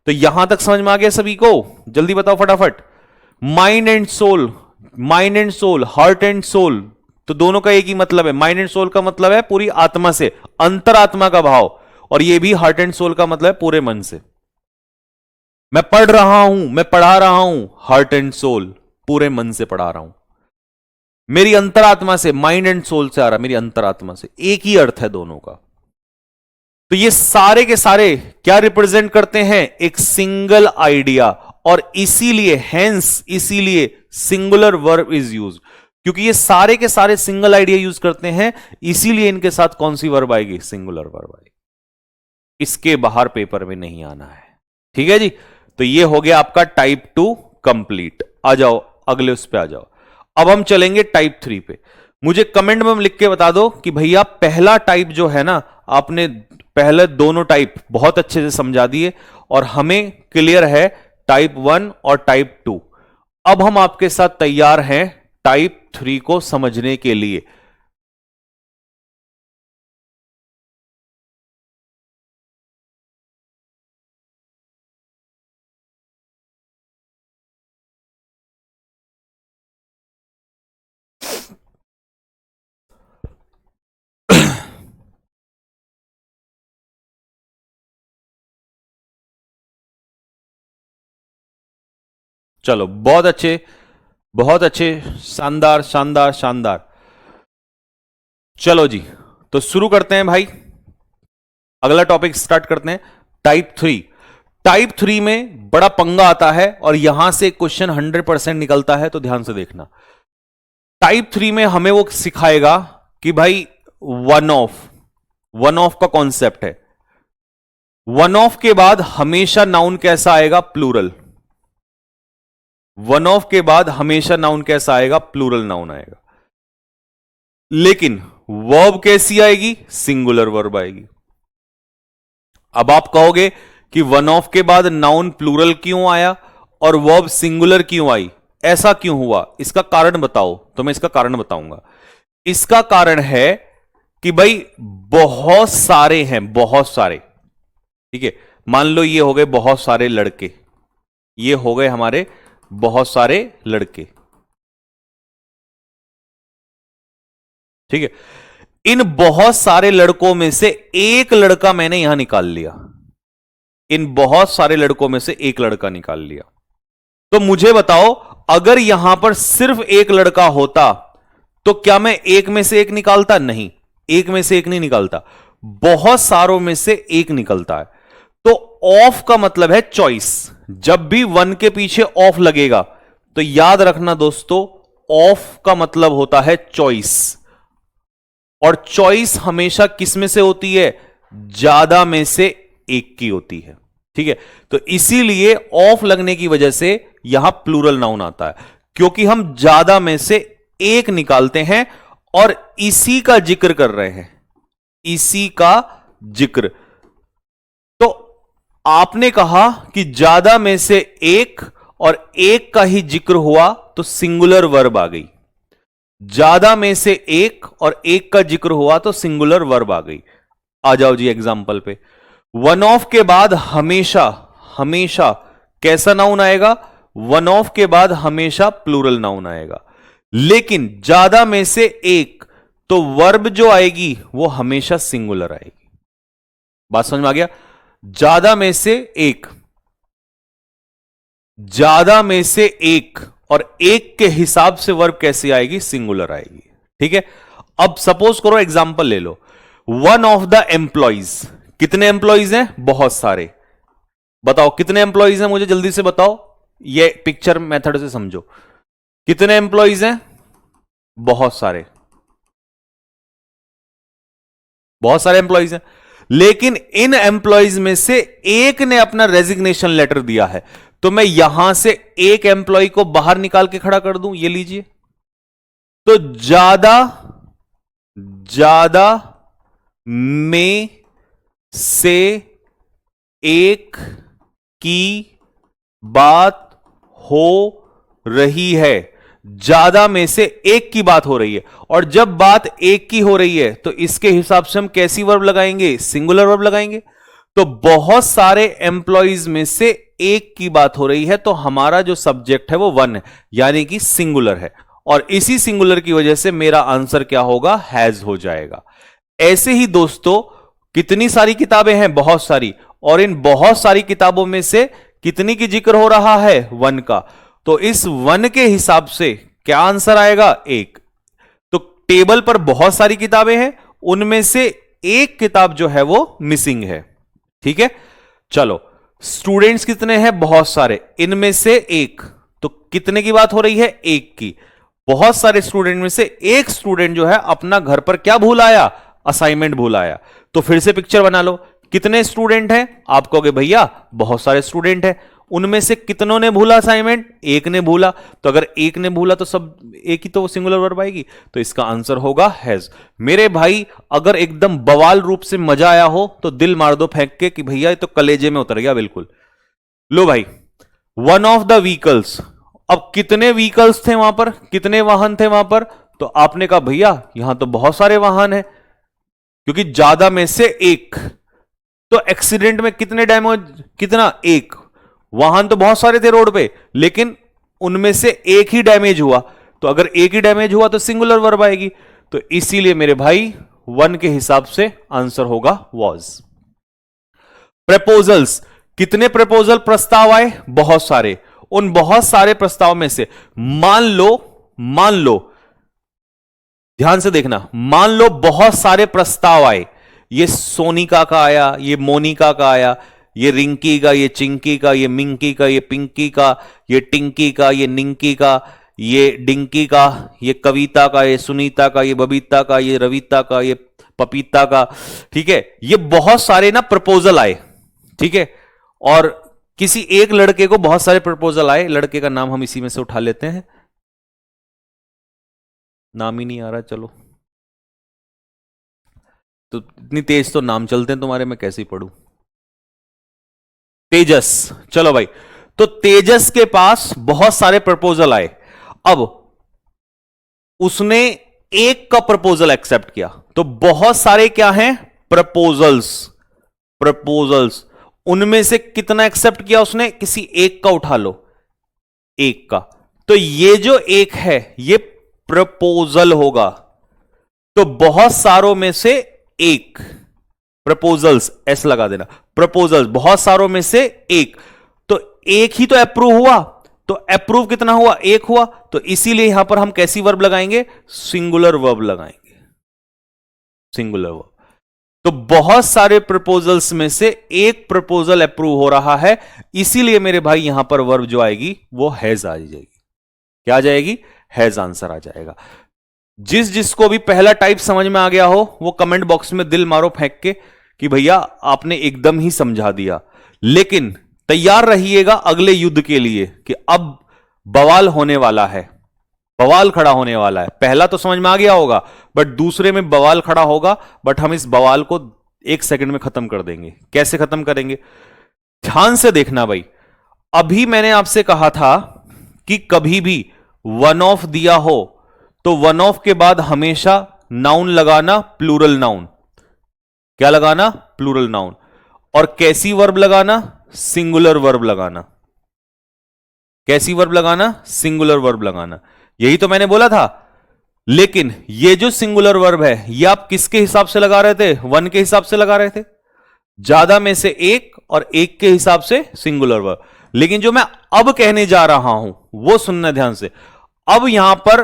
तो यहां तक समझ में आ गया सभी को? जल्दी बताओ फटाफट। Mind and soul, mind and soul, heart and soul, तो दोनों का एक ही मतलब है। माइंड एंड सोल का मतलब है पूरी आत्मा से, अंतरात्मा का भाव, और ये भी हार्ट एंड सोल का मतलब है पूरे मन से। मैं पढ़ रहा हूं, मैं पढ़ा रहा हूं, हार्ट एंड सोल, पूरे मन से पढ़ा रहा हूं, मेरी अंतरात्मा से, माइंड एंड सोल से आ रहा, मेरी अंतरात्मा से, एक ही अर्थ है दोनों का। तो ये सारे के सारे क्या रिप्रेजेंट करते हैं? एक सिंगल आइडिया, और इसीलिए हेंस, इसीलिए सिंगुलर वर्ब इज यूज, क्योंकि ये सारे के सारे सिंगल आइडिया यूज करते हैं, इसीलिए इनके साथ कौन सी वर्ब आएगी? सिंगुलर वर्ब आएगी। इसके बाहर पेपर में नहीं आना है। ठीक है जी, तो ये हो गया आपका टाइप 2 कंप्लीट। आ जाओ अगले उस पे आ जाओ। अब हम चलेंगे टाइप 3 पे। मुझे कमेंट में लिख के बता दो कि भैया पहला टाइप जो है ना, आपने पहले दोनों टाइप बहुत अच्छे से समझा दिए और हमें क्लियर है टाइप 1 और टाइप 2। अब हम आपके साथ तैयार हैं टाइप 3 को समझने के लिए। चलो बहुत अच्छे, बहुत अच्छे, शानदार शानदार शानदार। चलो जी, तो शुरू करते हैं भाई, अगला टॉपिक स्टार्ट करते हैं। टाइप 3। टाइप 3 में बड़ा पंगा आता है और यहां से क्वेश्चन 100% निकलता है, तो ध्यान से देखना। टाइप 3 में हमें वो सिखाएगा कि भाई वन ऑफ, वन ऑफ का कॉन्सेप्ट है। वन ऑफ के बाद हमेशा नाउन कैसा आएगा? प्लूरल। वन ऑफ के बाद हमेशा नाउन कैसा आएगा? प्लूरल नाउन आएगा। लेकिन वर्ब कैसी आएगी? सिंगुलर वर्ब आएगी। अब आप कहोगे कि वन ऑफ के बाद नाउन प्लूरल क्यों आया और वर्ब सिंगुलर क्यों आई, ऐसा क्यों हुआ, इसका कारण बताओ। तो मैं इसका कारण बताऊंगा। इसका कारण है कि भाई बहुत सारे हैं, बहुत सारे, ठीक है। मान लो ये हो गए बहुत सारे लड़के, ये हो गए हमारे बहुत सारे लड़के, ठीक है। इन बहुत सारे लड़कों में से एक लड़का मैंने यहां निकाल लिया, इन बहुत सारे लड़कों में से एक लड़का निकाल लिया। तो मुझे बताओ, अगर यहां पर सिर्फ एक लड़का होता तो क्या मैं एक में से एक निकालता? नहीं, एक में से एक नहीं निकालता, बहुत सारों में से एक निकलता है। तो ऑफ का मतलब है चॉइस। जब भी वन के पीछे ऑफ लगेगा तो याद रखना दोस्तों, ऑफ का मतलब होता है चॉइस। और चॉइस हमेशा किस में से होती है? ज्यादा में से एक की होती है, ठीक है। तो इसीलिए ऑफ लगने की वजह से यहां प्लूरल नाउन आता है, क्योंकि हम ज्यादा में से एक निकालते हैं और इसी का जिक्र कर रहे हैं, इसी का जिक्र। तो आपने कहा कि ज्यादा में से एक और एक का ही जिक्र हुआ तो सिंगुलर वर्ब आ गई। ज्यादा में से एक और एक का जिक्र हुआ तो सिंगुलर वर्ब आ गई। आ जाओ जी एग्जाम्पल पे। वन ऑफ के बाद हमेशा, हमेशा कैसा नाउन आएगा? वन ऑफ के बाद हमेशा प्लूरल नाउन आएगा। लेकिन ज्यादा में से एक, तो वर्ब जो आएगी वो हमेशा सिंगुलर आएगी। बात समझ में आ गया? ज्यादा में से एक, ज्यादा में से एक और एक के हिसाब से वर्ब कैसी आएगी? सिंगुलर आएगी, ठीक है। अब सपोज करो, एग्जांपल ले लो, वन ऑफ द एम्प्लॉइज। कितने एम्प्लॉइज हैं? बहुत सारे। बताओ कितने एम्प्लॉइज हैं, मुझे जल्दी से बताओ, ये पिक्चर मेथड से समझो। कितने एम्प्लॉइज हैं? बहुत सारे, बहुत सारे एम्प्लॉइज हैं। लेकिन इन एम्प्लॉइज में से एक ने अपना रेजिग्नेशन लेटर दिया है, तो मैं यहां से एक एम्प्लॉय को बाहर निकाल के खड़ा कर दूं, ये लीजिए। तो ज्यादा, ज्यादा में से एक की बात हो रही है, ज्यादा में से एक की बात हो रही है। और जब बात एक की हो रही है तो इसके हिसाब से हम कैसी वर्ब लगाएंगे? सिंगुलर वर्ब लगाएंगे। तो बहुत सारे एम्प्लॉइज में से एक की बात हो रही है, तो हमारा जो सब्जेक्ट है वो वन है, यानी कि सिंगुलर है। और इसी सिंगुलर की वजह से मेरा आंसर क्या होगा? हैज हो जाएगा। ऐसे ही दोस्तों कितनी सारी किताबें हैं? बहुत सारी। और इन बहुत सारी किताबों में से कितनी की जिक्र हो रहा है? वन का। तो इस वन के हिसाब से क्या आंसर आएगा? एक। तो टेबल पर बहुत सारी किताबें हैं, उनमें से एक किताब जो है वो मिसिंग है, ठीक है। चलो, स्टूडेंट्स कितने हैं? बहुत सारे, इनमें से एक, तो कितने की बात हो रही है? एक की। बहुत सारे स्टूडेंट में से एक स्टूडेंट जो है अपना घर पर क्या भूल आया? असाइनमेंट भूल आया। तो फिर से पिक्चर बना लो, कितने स्टूडेंट हैं? आप कहोगे भैया बहुत सारे स्टूडेंट हैं, उनमें से कितनों ने भूला असाइनमेंट? एक ने भूला। तो अगर एक ने भूला तो सब एक ही तो सिंगुलर वर्ब आएगी, तो इसका आंसर होगा हैज। मेरे भाई अगर एकदम बवाल रूप से मजा आया हो तो दिल मार दो फेंक के कि भैया ये तो कलेजे में उतर गया बिल्कुल। लो भाई, वन ऑफ द व्हीकल्स। अब कितने व्हीकल्स थे वहां पर? कितने वाहन थे वहां पर? तो आपने कहा भैया यहां तो बहुत सारे वाहन हैं, क्योंकि ज्यादा में से एक। तो एक्सीडेंट में कितने डैमेज? कितना? एक। वाहन तो बहुत सारे थे रोड पे, लेकिन उनमें से एक ही डैमेज हुआ। तो अगर एक ही डैमेज हुआ तो सिंगुलर वर्ब आएगी। तो इसीलिए मेरे भाई वन के हिसाब से आंसर होगा वॉज। प्रपोजल्स, कितने प्रपोजल प्रस्ताव आए? बहुत सारे। उन बहुत सारे प्रस्ताव में से मान लो, मान लो, ध्यान से देखना, मान लो बहुत सारे प्रस्ताव आए। ये सोनिका का आया, ये मोनिका का आया, ये रिंकी का, ये चिंकी का, ये मिंकी का, ये पिंकी का, ये टिंकी का, ये निंकी का, ये डिंकी का, ये कविता का, ये सुनीता का, ये बबीता का, ये रविता का, ये पपीता का, ठीक है। ये बहुत सारे ना प्रपोजल आए, ठीक है। और किसी एक लड़के को बहुत सारे प्रपोजल आए, लड़के का नाम हम इसी में से उठा लेते हैं, नाम ही नहीं आ रहा, चलो। तो इतनी तेज तो नाम चलते हैं तुम्हारे, मैं कैसे ही पढ़ूं। तेजस, चलो भाई, तो तेजस के पास बहुत सारे प्रपोजल आए। अब उसने एक का प्रपोजल एक्सेप्ट किया, तो बहुत सारे क्या हैं? प्रपोजल्स। प्रपोजल्स, उनमें से कितना एक्सेप्ट किया उसने? किसी एक का उठा लो, एक का। तो ये जो एक है ये प्रपोजल होगा। तो बहुत सारों में से एक, प्रपोजल्स, एस लगा देना, प्रपोजल्स, बहुत सारों में से एक। तो एक ही तो अप्रूव हुआ, तो अप्रूव कितना हुआ? एक हुआ। तो इसीलिए यहां पर हम कैसी वर्ब लगाएंगे? सिंगुलर वर्ब लगाएंगे, सिंगुलर वर्ब। तो बहुत सारे प्रपोजल्स में से एक प्रपोजल अप्रूव हो रहा है, इसीलिए मेरे भाई यहां पर वर्ब जो आएगी वो हैज आ जाएगी। क्या आ जाएगी? हैज आंसर आ जाएगा। जिसको भी पहला टाइप समझ में आ गया हो वो कमेंट बॉक्स में दिल मारो फेंक के कि भैया आपने एकदम ही समझा दिया। लेकिन तैयार रहिएगा अगले युद्ध के लिए कि अब बवाल होने वाला है, बवाल खड़ा होने वाला है। पहला तो समझ में आ गया होगा, बट दूसरे में बवाल खड़ा होगा। बट हम इस बवाल को 1 सेकंड में खत्म कर देंगे। कैसे खत्म करेंगे? ध्यान से देखना भाई। अभी मैंने आपसे कहा था कि कभी भी वन ऑफ दिया हो तो वन ऑफ के बाद हमेशा नाउन लगाना, प्लूरल नाउन। क्या लगाना? Plural noun. और कैसी वर्ब लगाना? सिंगुलर वर्ब लगाना। कैसी वर्ब लगाना? सिंगुलर वर्ब लगाना। यही तो मैंने बोला था। लेकिन ये जो सिंगुलर वर्ब है ये आप किसके हिसाब से लगा रहे थे? वन के हिसाब से लगा रहे थे, ज्यादा में से एक, और एक के हिसाब से सिंगुलर वर्ब। लेकिन जो मैं अब कहने जा रहा हूं वो सुनना ध्यान से। अब यहां पर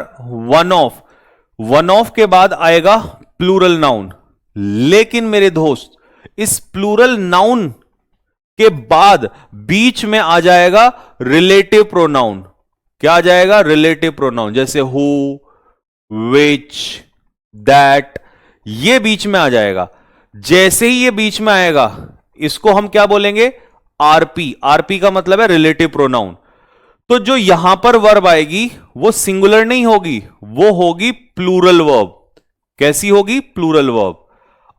वन ऑफ के बाद आएगा प्लूरल नाउन। लेकिन मेरे दोस्त, इस प्लूरल नाउन के बाद बीच में आ जाएगा रिलेटिव प्रोनाउन। क्या आ जाएगा? Relative pronoun. जैसे हु, विच, दैट, ये बीच में आ जाएगा। जैसे ही ये बीच में आएगा इसको हम क्या बोलेंगे? आरपी। आरपी का मतलब है रिलेटिव प्रोनाउन। तो जो यहां पर वर्ब आएगी वो सिंगुलर नहीं होगी, वो होगी प्लूरल वर्ब। कैसी होगी? Plural verb.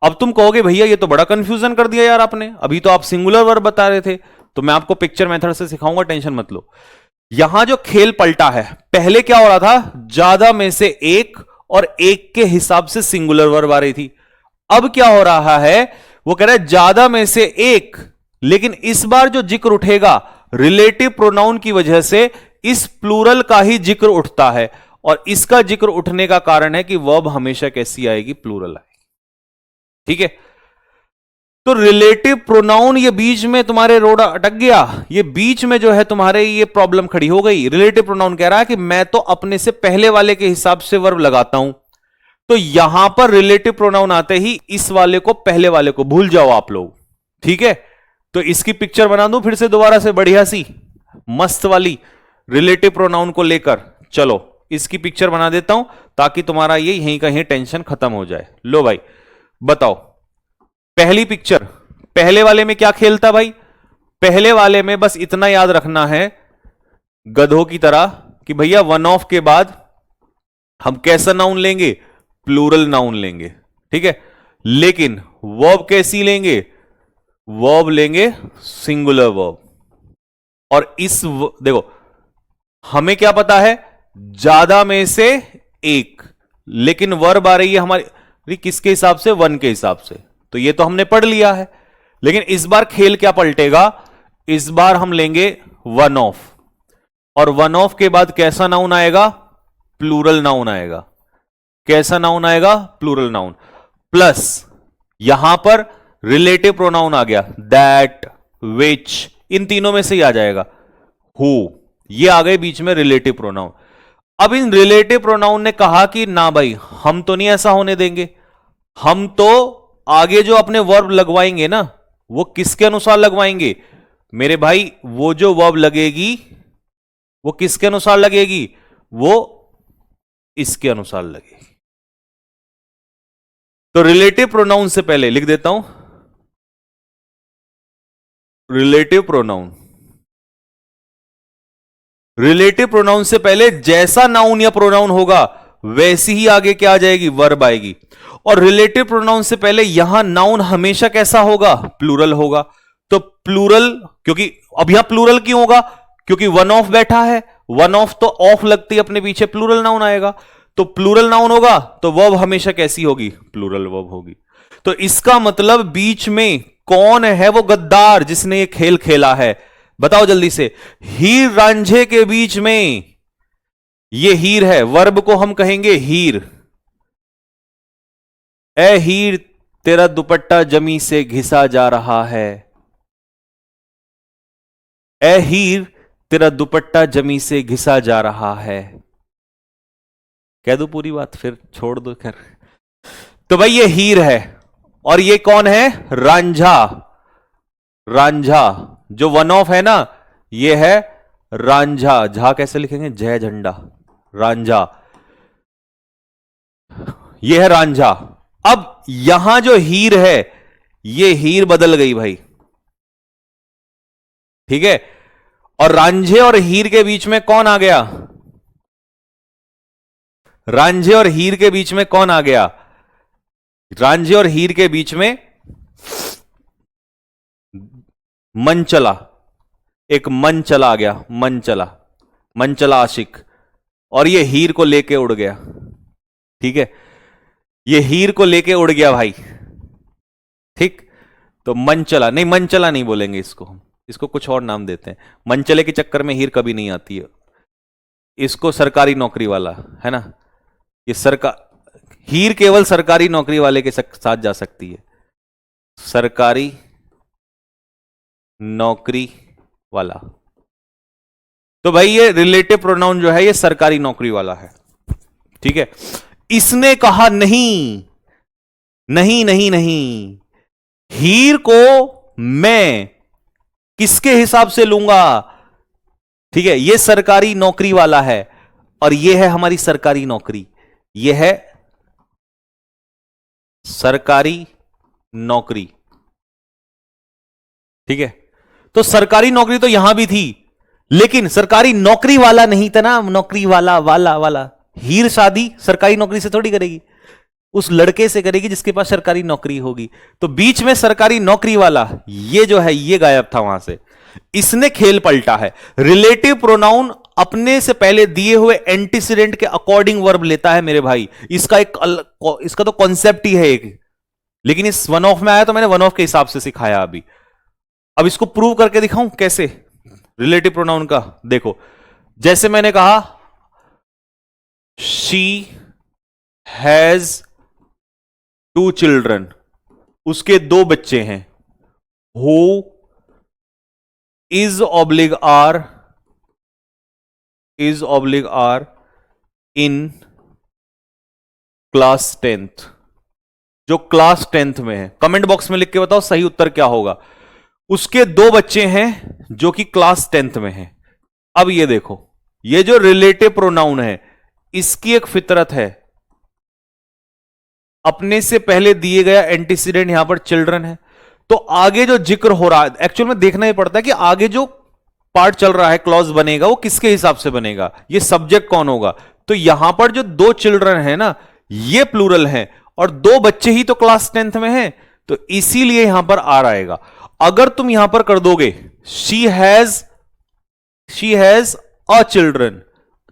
अब तुम कहोगे भैया ये तो बड़ा कंफ्यूजन कर दिया यार आपने, अभी तो आप सिंगुलर वर्ब बता रहे थे। तो मैं आपको पिक्चर मेथड से सिखाऊंगा, टेंशन मत लो। यहां जो खेल पलटा है, पहले क्या हो रहा था? ज्यादा में से एक और एक के हिसाब से सिंगुलर वर्ब आ रही थी। अब क्या हो रहा है? वो कह रहा है ज्यादा में से एक, लेकिन इस बार जो जिक्र उठेगा रिलेटिव प्रोनाउन की वजह से इस प्लूरल का ही जिक्र उठता है। और इसका जिक्र उठने का कारण है कि वर्ब हमेशा कैसी आएगी? प्लूरल आएगी। ठीक है? तो रिलेटिव प्रोनाउन ये बीच में तुम्हारे रोड अटक गया, ये बीच में जो है तुम्हारे ये प्रॉब्लम खड़ी हो गई। रिलेटिव प्रोनाउन कह रहा है कि मैं तो अपने से पहले वाले के हिसाब से वर्ब लगाता हूं। तो यहां पर रिलेटिव प्रोनाउन आते ही इस वाले को पहले वाले को भूल जाओ आप लोग। ठीक है? तो इसकी पिक्चर बना दूं फिर से दोबारा से, बढ़िया सी मस्त वाली रिलेटिव प्रोनाउन को लेकर। चलो इसकी पिक्चर बना देता हूं ताकि तुम्हारा ये यहीं का यहीं टेंशन खत्म हो जाए। लो भाई बताओ, पहली पिक्चर, पहले वाले में क्या खेल था भाई? पहले वाले में बस इतना याद रखना है गधों की तरह कि भैया वन ऑफ के बाद हम कैसा नाउन लेंगे? प्लूरल नाउन लेंगे। ठीक है? लेकिन वर्ब कैसी लेंगे? वर्ब लेंगे सिंगुलर वर्ब। और इस देखो हमें क्या पता है? ज्यादा में से एक, लेकिन वर्ब आ रही है हमारी किसके हिसाब से? वन के हिसाब से। तो ये तो हमने पढ़ लिया है। लेकिन इस बार खेल क्या पलटेगा? इस बार हम लेंगे वन ऑफ, और वन ऑफ के बाद कैसा नाउन आएगा? प्लूरल नाउन आएगा। कैसा नाउन आएगा? Plural noun. प्लस यहां पर रिलेटिव प्रोनाउन आ गया, दैट, विच, इन तीनों में से ही आ जाएगा। हु, ये आ गए बीच में रिलेटिव प्रोनाउन। अब इन रिलेटिव प्रोनाउन ने कहा कि ना भाई हम तो नहीं ऐसा होने देंगे, हम तो आगे जो अपने वर्ब लगवाएंगे ना वो किसके अनुसार लगवाएंगे? मेरे भाई वो जो वर्ब लगेगी वो किसके अनुसार लगेगी? वो इसके अनुसार लगेगी। तो रिलेटिव प्रोनाउन से पहले लिख देता हूं, रिलेटिव प्रोनाउन। रिलेटिव प्रोनाउन से पहले जैसा नाउन या प्रोनाउन होगा वैसी ही आगे क्या आ जाएगी? वर्ब आएगी। और रिलेटिव प्रोनाउन से पहले यहां नाउन हमेशा कैसा होगा? प्लूरल होगा। तो प्लूरल, क्योंकि अब यहां प्लूरल क्यों होगा, क्योंकि वन ऑफ बैठा है, वन ऑफ तो ऑफ लगती है अपने पीछे, प्लूरल नाउन आएगा। तो प्लूरल नाउन होगा तो वर्ब हमेशा कैसी होगी, प्लूरल वर्ब होगी। तो इसका मतलब बीच में कौन है वो गद्दार जिसने ये खेल खेला है, बताओ जल्दी से। हीर रांझे के बीच में ये हीर है, वर्ब को हम कहेंगे हीर। ए हीर तेरा दुपट्टा जमी से घिसा जा रहा है, ए हीर तेरा दुपट्टा जमी से घिसा जा रहा है। कह दो पूरी बात फिर छोड़ दो खैर। तो भाई ये हीर है और ये कौन है, रांझा। रांझा जो वन ऑफ है ना, ये है रांझा। झा कैसे लिखेंगे, जय झंडा, रांझा, ये है रांझा। अब यहां जो हीर है, ये हीर बदल गई भाई, ठीक है। और रांझे और हीर के बीच में कौन आ गया, रांझे और हीर के बीच में कौन आ गया, रांझे और हीर के बीच में मनचला, एक मनचला आ गया, मनचला, मनचला आशिक, और ये हीर को लेके उड़ गया, ठीक है। ये हीर को लेके उड़ गया भाई, ठीक। तो मनचला नहीं, मनचला नहीं बोलेंगे इसको, इसको कुछ और नाम देते हैं। मनचले के चक्कर में हीर कभी नहीं आती है, इसको सरकारी नौकरी वाला है ना, ये सरकार, हीर केवल सरकारी नौकरी वाले के साथ जा सकती है, सरकारी नौकरी वाला। तो भाई ये रिलेटिव प्रोनाउन जो है ये सरकारी नौकरी वाला है, ठीक है। इसने कहा नहीं नहीं नहीं नहीं, हीर को मैं किसके हिसाब से लूंगा, ठीक है। ये सरकारी नौकरी वाला है और ये है हमारी सरकारी नौकरी, ये है सरकारी नौकरी, ठीक है। तो सरकारी नौकरी तो यहां भी थी, लेकिन सरकारी नौकरी वाला नहीं था ना, नौकरी वाला वाला वाला। हीर शादी सरकारी नौकरी से थोड़ी करेगी, उस लड़के से करेगी जिसके पास सरकारी नौकरी होगी। तो बीच में सरकारी नौकरी वाला ये जो है ये गायब था वहां से, इसने खेल पलटा है। रिलेटिव प्रोनाउन अपने से पहले दिए हुए एंटीसीडेंट के अकॉर्डिंग वर्ब लेता है मेरे भाई, इसका इसका तो कॉन्सेप्ट ही है एक, लेकिन इस वन ऑफ में आया तो मैंने वन ऑफ के हिसाब से सिखाया अभी। अब इसको प्रूव करके दिखाऊं कैसे रिलेटिव प्रोनाउन का, देखो जैसे मैंने कहा शी हैज 2 चिल्ड्रन, उसके 2 बच्चे हैं। हु इज ऑब्लिग आर इन क्लास 10th, जो क्लास 10th में है। कमेंट बॉक्स में लिख के बताओ सही उत्तर क्या होगा। उसके 2 बच्चे हैं जो कि क्लास 10th में हैं। अब ये देखो, ये जो रिलेटिव प्रोनाउन है इसकी एक फितरत है, अपने से पहले दिए गया एंटीसीडेंट यहां पर चिल्ड्रन है, तो आगे जो जिक्र हो रहा है एक्चुअल में देखना ही पड़ता है कि आगे जो पार्ट चल रहा है क्लॉज बनेगा वो किसके हिसाब से बनेगा, ये सब्जेक्ट कौन होगा। तो यहां पर जो 2 चिल्ड्रन है ना ये प्लूरल है और 2 बच्चे ही तो क्लास 10th में हैं, तो इसीलिए यहां पर आ रहेगा। अगर तुम यहां पर कर दोगे she has a children,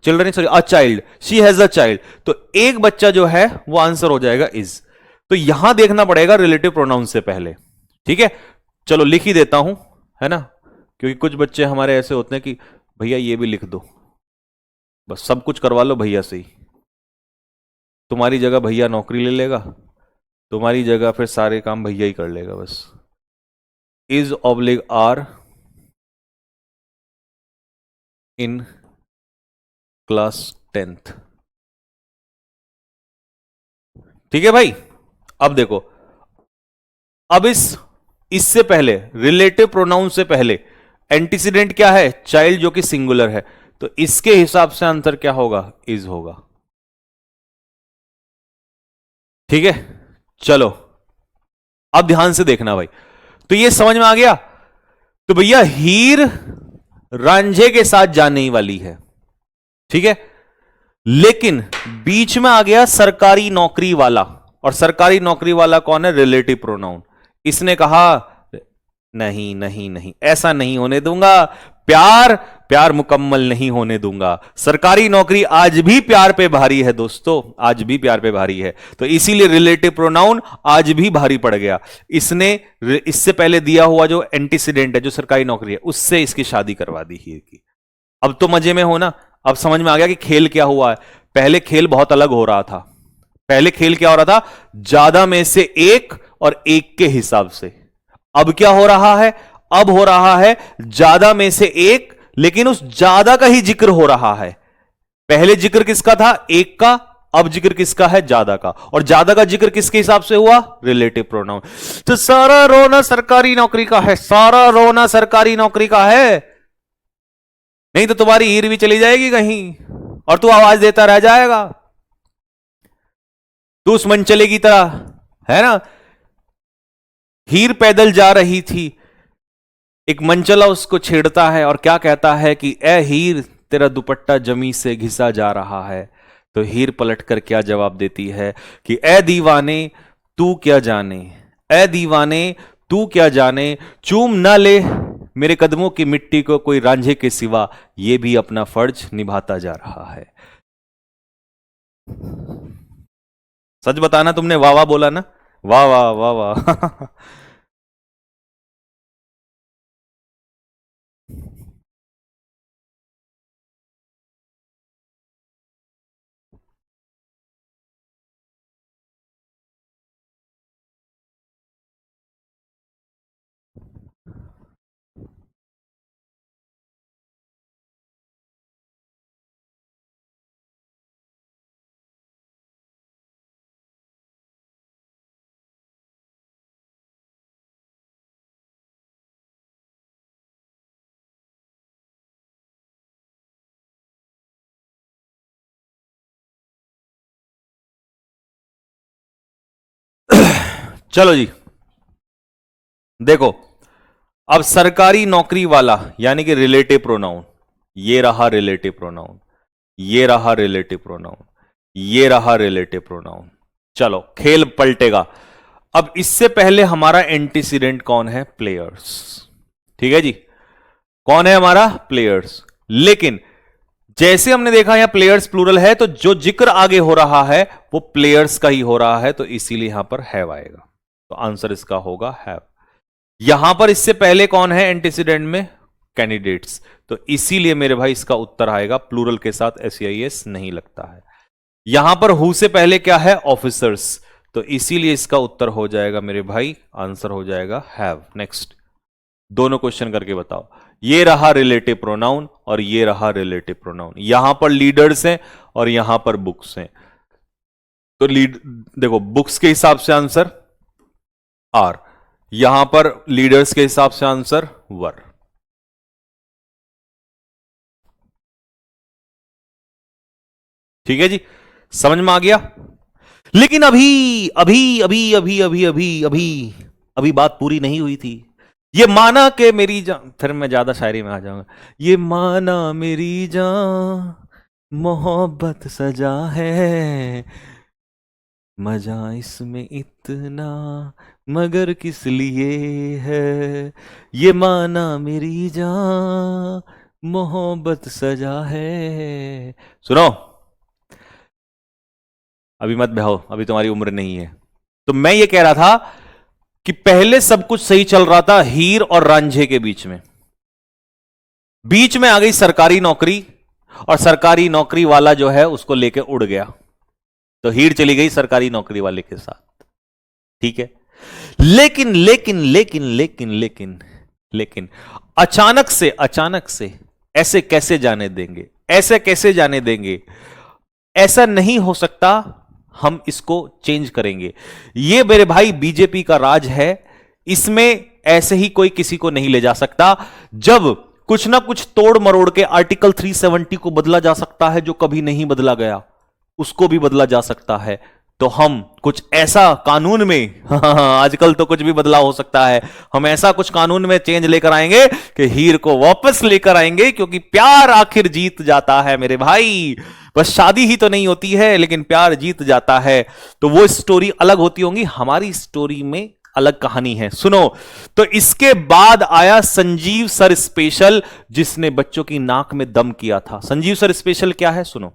sorry a child, she has a child, तो एक बच्चा जो है वो आंसर हो जाएगा इज। तो यहां देखना पड़ेगा रिलेटिव प्रोनाउन से पहले, ठीक है। चलो लिख ही देता हूं, है ना, क्योंकि कुछ बच्चे हमारे ऐसे होते हैं कि भैया ये भी लिख दो, बस सब कुछ करवा लो भैया से ही, तुम्हारी जगह भैया नौकरी ले लेगा, तुम्हारी जगह फिर सारे काम भैया ही कर लेगा बस। इज ऑब्लिग आर इन क्लास 10th, ठीक है भाई। अब देखो, अब इससे पहले रिलेटिव प्रोनाउन से पहले एंटीसीडेंट क्या है, चाइल्ड जो कि सिंगुलर है, तो इसके हिसाब से आंसर क्या होगा, इज होगा, ठीक है। चलो अब ध्यान से देखना भाई, तो ये समझ में आ गया। तो भैया हीर रांझे के साथ जाने ही वाली है, ठीक है, लेकिन बीच में आ गया सरकारी नौकरी वाला, और सरकारी नौकरी वाला कौन है, रिलेटिव प्रोनाउन। इसने कहा नहीं नहीं नहीं, ऐसा नहीं होने दूंगा। प्यार प्यार मुकम्मल नहीं होने दूंगा। सरकारी नौकरी आज भी प्यार पे भारी है दोस्तों, आज भी प्यार पे भारी है। तो इसीलिए रिलेटिव प्रोनाउन आज भी भारी पड़ गया। इसने इससे पहले दिया हुआ जो एंटीसीडेंट है, जो सरकारी नौकरी है, उससे इसकी शादी करवा दी हीर की। अब तो मजे में हो ना, अब समझ में आ गया कि खेल क्या हुआ है। पहले खेल बहुत अलग हो रहा था। पहले खेल क्या हो रहा था, ज्यादा में से एक और एक के हिसाब से। अब क्या हो रहा है, अब हो रहा है ज्यादा में से एक, लेकिन उस ज्यादा का ही जिक्र हो रहा है। पहले जिक्र किसका था, एक का, अब जिक्र किसका है, ज्यादा का। और ज्यादा का जिक्र किसके हिसाब से हुआ, रिलेटिव प्रोनाउन। तो सारा रोना सरकारी नौकरी का है, सारा रोना सरकारी नौकरी का है। नहीं तो तुम्हारी हीर भी चली जाएगी कहीं और तू आवाज देता रह जाएगा, तू उस मनचले की तरह, है ना। हीर पैदल जा रही थी, एक मनचला उसको छेड़ता है और क्या कहता है कि ए हीर, तेरा दुपट्टा जमी से घिसा जा रहा है। तो हीर पलटकर क्या जवाब देती है कि ए दीवाने तू क्या जाने, ए दीवाने तू क्या जाने, चूम ना ले मेरे कदमों की मिट्टी को कोई रांझे के सिवा, ये भी अपना फर्ज निभाता जा रहा है। सच बताना, तुमने वाह वाह बोला ना, वाह वाह वाह वाह। चलो जी, देखो, अब सरकारी नौकरी वाला यानी कि रिलेटिव प्रोनाउन, ये रहा रिलेटिव प्रोनाउन, ये रहा रिलेटिव प्रोनाउन, ये रहा रिलेटिव प्रोनाउन। चलो खेल पलटेगा। अब इससे पहले हमारा एंटीसीडेंट कौन है, प्लेयर्स। ठीक है जी, कौन है हमारा, प्लेयर्स। लेकिन जैसे हमने देखा यहां प्लेयर्स प्लूरल है, तो जो जिक्र आगे हो रहा है वो प्लेयर्स का ही हो रहा है, तो इसीलिए यहां पर हैव आएगा। तो आंसर इसका होगा हैव। यहां पर इससे पहले कौन है एंटीसीडेंट में, कैंडिडेट्स, तो इसीलिए मेरे भाई इसका उत्तर आएगा प्लूरल के साथ एसईआईएस नहीं लगता है। यहां पर हु से पहले क्या है, ऑफिसर्स, तो इसीलिए इसका उत्तर हो जाएगा मेरे भाई, आंसर हो जाएगा हैव। नेक्स्ट, दोनों क्वेश्चन करके बताओ। ये रहा रिलेटिव प्रोनाउन और ये रहा रिलेटिव प्रोनाउन। यहां पर लीडर्स हैं और यहां पर बुक्स हैं, तो देखो बुक्स के हिसाब से आंसर आर, यहां पर लीडर्स के हिसाब से आंसर वर। ठीक है जी, समझ में आ गया। लेकिन अभी अभी अभी अभी अभी अभी अभी अभी बात पूरी नहीं हुई थी। ये माना कि मेरी जान, फिर मैं ज्यादा शायरी में आ जाऊंगा। ये माना मेरी जान मोहब्बत सजा है, मजा इसमें इतना मगर किस लिए है। ये माना मेरी जान मोहब्बत सजा है। सुनो, अभी मत बहाओ, अभी तुम्हारी उम्र नहीं है। तो मैं ये कह रहा था कि पहले सब कुछ सही चल रहा था हीर और रांझे के बीच में, बीच में आ गई सरकारी नौकरी और सरकारी नौकरी वाला जो है उसको लेके उड़ गया, तो हीर चली गई सरकारी नौकरी वाले के साथ। ठीक है, लेकिन लेकिन लेकिन लेकिन लेकिन लेकिन अचानक से ऐसे कैसे जाने देंगे, ऐसे कैसे जाने देंगे, ऐसा नहीं हो सकता, हम इसको चेंज करेंगे। ये मेरे भाई बीजेपी का राज है, इसमें ऐसे ही कोई किसी को नहीं ले जा सकता। जब कुछ ना कुछ तोड़ मरोड़ के आर्टिकल 370 को बदला जा सकता है, जो कभी नहीं बदला गया उसको भी बदला जा सकता है। तो हम कुछ ऐसा कानून में आजकल तो कुछ भी बदलाव हो सकता है, हम ऐसा कुछ कानून में चेंज लेकर आएंगे कि हीर को वापस लेकर आएंगे, क्योंकि प्यार आखिर जीत जाता है मेरे भाई। बस शादी ही तो नहीं होती है, लेकिन प्यार जीत जाता है। तो वो स्टोरी अलग होती होंगी, हमारी स्टोरी में अलग कहानी है, सुनो। तो इसके बाद आया संजीव सर स्पेशल, जिसने बच्चों की नाक में दम किया था। संजीव सर स्पेशल क्या है, सुनो।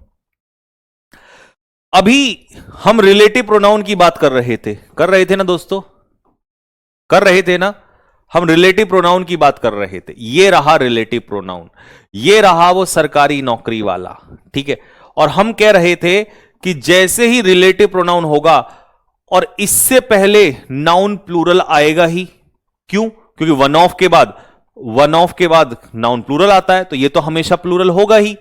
अभी हम रिलेटिव प्रोनाउन की बात कर रहे थे ना दोस्तों, कर रहे थे ना। हम रिलेटिव प्रोनाउन की बात कर रहे थे। ये रहा रिलेटिव प्रोनाउन, ये रहा वो सरकारी नौकरी वाला, ठीक है। और हम कह रहे थे कि जैसे ही रिलेटिव प्रोनाउन होगा और इससे पहले नाउन प्लूरल आएगा ही। क्यों? क्योंकि वन ऑफ के बाद नाउन प्लूरल आता है, तो ये तो हमेशा प्लूरल होगा ही।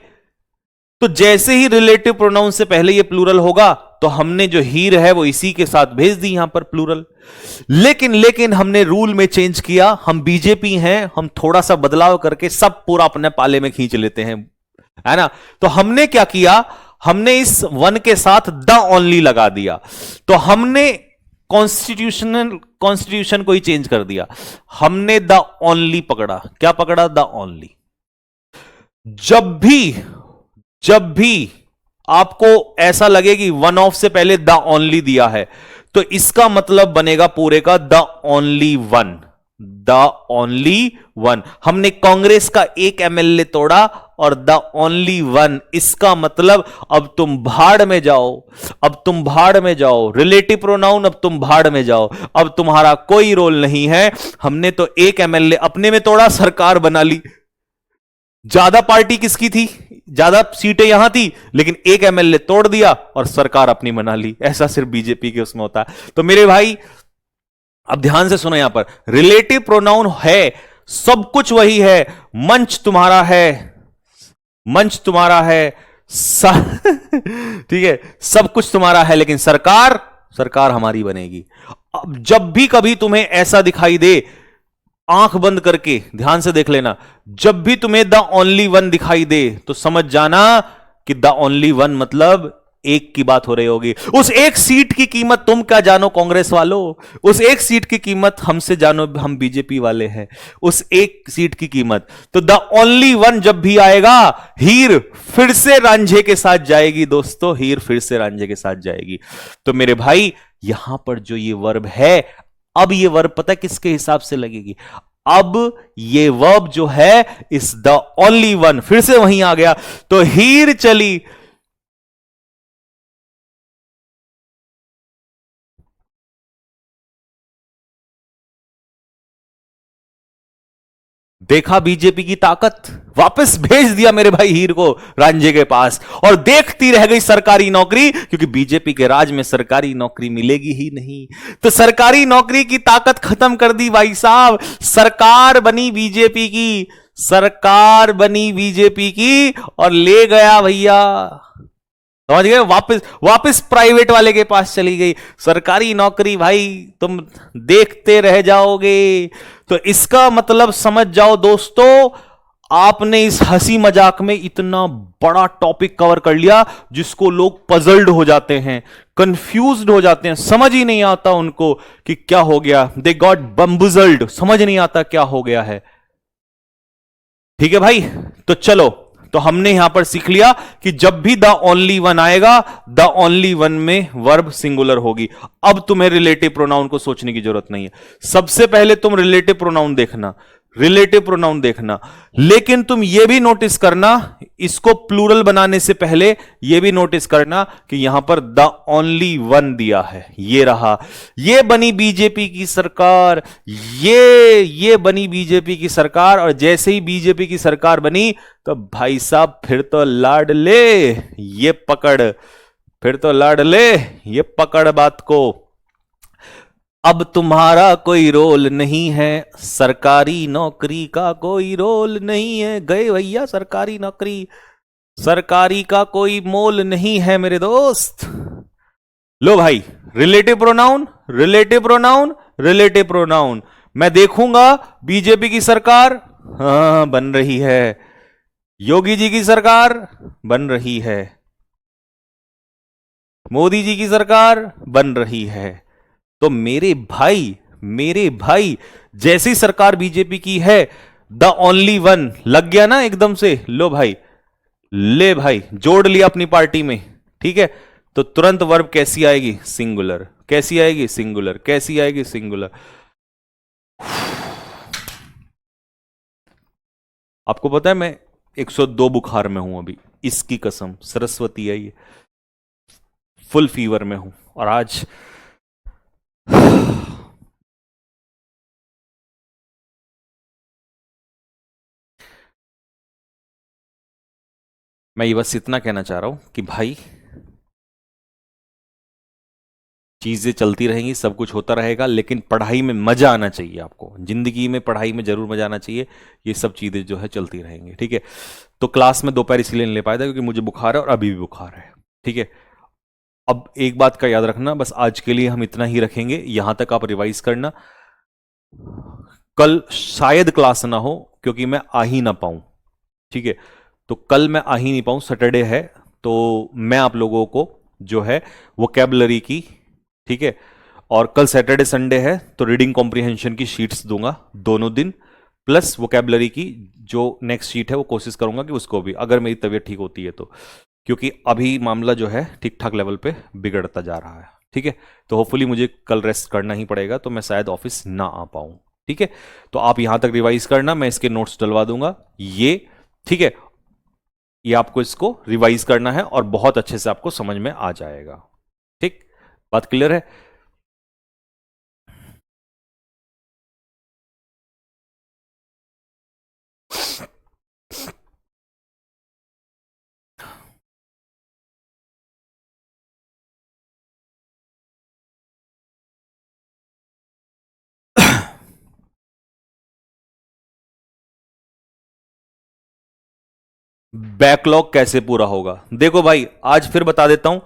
तो जैसे ही रिलेटिव प्रोनाउन से पहले ये प्लूरल होगा, तो हमने जो हीर है वो इसी के साथ भेज दी यहां पर प्लूरल। लेकिन हमने रूल में चेंज किया। हम बीजेपी हैं, हम थोड़ा सा बदलाव करके सब पूरा अपने पाले में खींच लेते हैं, है ना। तो हमने क्या किया, हमने इस वन के साथ द ओनली लगा दिया। तो हमने कॉन्स्टिट्यूशन को ही चेंज कर दिया। हमने द ओनली पकड़ा। क्या पकड़ा? The only. जब भी आपको ऐसा लगे कि वन ऑफ से पहले द ओनली दिया है, तो इसका मतलब बनेगा पूरे का the only one. The only one. हमने कांग्रेस का एक एमएलए तोड़ा और द ओनली वन, इसका मतलब अब तुम भाड़ में जाओ, अब तुम भाड़ में जाओ। रिलेटिव प्रोनाउन, अब तुम भाड़ में जाओ, अब तुम्हारा कोई रोल नहीं है। हमने तो एक एमएलए अपने में तोड़ा, सरकार बना ली। ज्यादा पार्टी किसकी थी, ज्यादा सीटें यहां थी, लेकिन एक एमएलए तोड़ दिया और सरकार अपनी बना ली। ऐसा सिर्फ बीजेपी के उसमें होता है। तो मेरे भाई अब ध्यान से सुनो, यहां पर रिलेटिव प्रोनाउन है, सब कुछ वही है। मंच तुम्हारा है, मंच तुम्हारा है, ठीक है, सब कुछ तुम्हारा है, लेकिन सरकार हमारी बनेगी। अब जब भी कभी तुम्हें ऐसा दिखाई दे, आंख बंद करके ध्यान से देख लेना, जब भी तुम्हें द ओनली वन दिखाई दे, तो समझ जाना कि द ओनली वन मतलब एक की बात हो रही होगी। उस एक सीट की कीमत तुम क्या जानो कांग्रेस वालों, उस एक सीट की कीमत हमसे जानो, हम बीजेपी वाले हैं। उस एक सीट की कीमत। तो द ओनली वन जब भी आएगा, हीर फिर से रांझे के साथ जाएगी दोस्तों, हीर फिर से रांझे के साथ जाएगी। तो मेरे भाई यहां पर जो ये वर्ब है, अब ये वर्ब पता है किसके हिसाब से लगेगी? अब ये वर्ब जो है इस द ओनली वन, फिर से वहीं आ गया। तो हीर चली, देखा बीजेपी की ताकत, वापस भेज दिया मेरे भाई हीर को रांझे के पास, और देखती रह गई सरकारी नौकरी, क्योंकि बीजेपी के राज में सरकारी नौकरी मिलेगी ही नहीं। तो सरकारी नौकरी की ताकत खत्म कर दी भाई साहब। सरकार बनी बीजेपी की, सरकार बनी बीजेपी की, और ले गया भैया, समझ गए, वापस प्राइवेट वाले के पास चली गई। सरकारी नौकरी भाई तुम देखते रह जाओगे। तो इसका मतलब समझ जाओ दोस्तों, आपने इस हंसी मजाक में इतना बड़ा टॉपिक कवर कर लिया जिसको लोग पजल्ड हो जाते हैं, कंफ्यूज्ड हो जाते हैं, समझ ही नहीं आता उनको कि क्या हो गया। दे गॉट बम्बुजल्ड, समझ नहीं आता क्या हो गया है। ठीक है भाई, तो चलो, तो हमने यहां पर सीख लिया कि जब भी द ओनली वन आएगा, द ओनली वन में वर्ब सिंगुलर होगी। अब तुम्हें रिलेटिव प्रोनाउन को सोचने की जरूरत नहीं है। सबसे पहले तुम रिलेटिव प्रोनाउन देखना, रिलेटिव प्रोनाउन देखना, लेकिन तुम यह भी नोटिस करना, इसको प्लूरल बनाने से पहले यह भी नोटिस करना कि यहां पर द ओनली वन दिया है। ये रहा, ये बनी बीजेपी की सरकार, ये बनी बीजेपी की सरकार। और जैसे ही बीजेपी की सरकार बनी, तो भाई साहब फिर तो लाड ले, ये पकड़, फिर तो लाड ले, ये पकड़ बात को। अब तुम्हारा कोई रोल नहीं है, सरकारी नौकरी का कोई रोल नहीं है। गए भैया सरकारी नौकरी, सरकारी का कोई मोल नहीं है मेरे दोस्त। लो भाई, relative pronoun, relative pronoun, relative pronoun. मैं देखूंगा बीजेपी की सरकार, हाँ बन रही है, योगी जी की सरकार बन रही है, मोदी जी की सरकार बन रही है। तो मेरे भाई जैसी सरकार बीजेपी की है, द ओनली वन लग गया ना एकदम से। लो भाई, ले भाई, जोड़ लिया अपनी पार्टी में, ठीक है। तो तुरंत वर्ब कैसी आएगी? सिंगुलर। कैसी आएगी? सिंगुलर। कैसी आएगी? सिंगुलर। आपको पता है मैं 102 बुखार में हूं अभी, इसकी कसम, सरस्वती है ये, फुल फीवर में हूं। और आज मैं ये बस इतना कहना चाह रहा हूं कि भाई चीजें चलती रहेंगी, सब कुछ होता रहेगा, लेकिन पढ़ाई में मजा आना चाहिए आपको। जिंदगी में पढ़ाई में जरूर मजा आना चाहिए। ये सब चीजें जो है चलती रहेंगी, ठीक है। तो क्लास में दोपहर इसलिए नहीं ले पाया था क्योंकि मुझे बुखार है और अभी भी बुखार है, ठीक है। अब एक बात का याद रखना, बस आज के लिए हम इतना ही रखेंगे, यहां तक आप रिवाइज करना। कल शायद क्लास ना हो क्योंकि मैं आ ही ना पाऊं, ठीक है। तो कल मैं आ ही नहीं पाऊं, सैटरडे है, तो मैं आप लोगों को जो है वोकैबुलरी की, ठीक है, और कल सैटरडे संडे है तो रीडिंग कॉम्प्रिहेंशन की शीट्स दूंगा दोनों दिन, प्लस वोकैबुलरी की जो नेक्स्ट शीट है वो कोशिश करूंगा कि उसको भी, अगर मेरी तबीयत ठीक होती है तो, क्योंकि अभी मामला जो है ठीक ठाक लेवल पे बिगड़ता जा रहा है, ठीक है। तो होपफुली मुझे कल रेस्ट करना ही पड़ेगा, तो मैं शायद ऑफिस ना आ पाऊं, ठीक है। तो आप यहां तक रिवाइज करना, मैं इसके नोट्स डलवा दूंगा ये, ठीक है। ये आपको इसको रिवाइज करना है और बहुत अच्छे से आपको समझ में आ जाएगा, ठीक। बात क्लियर है? बैकलॉग कैसे पूरा होगा? देखो भाई, आज फिर बता देता हूं,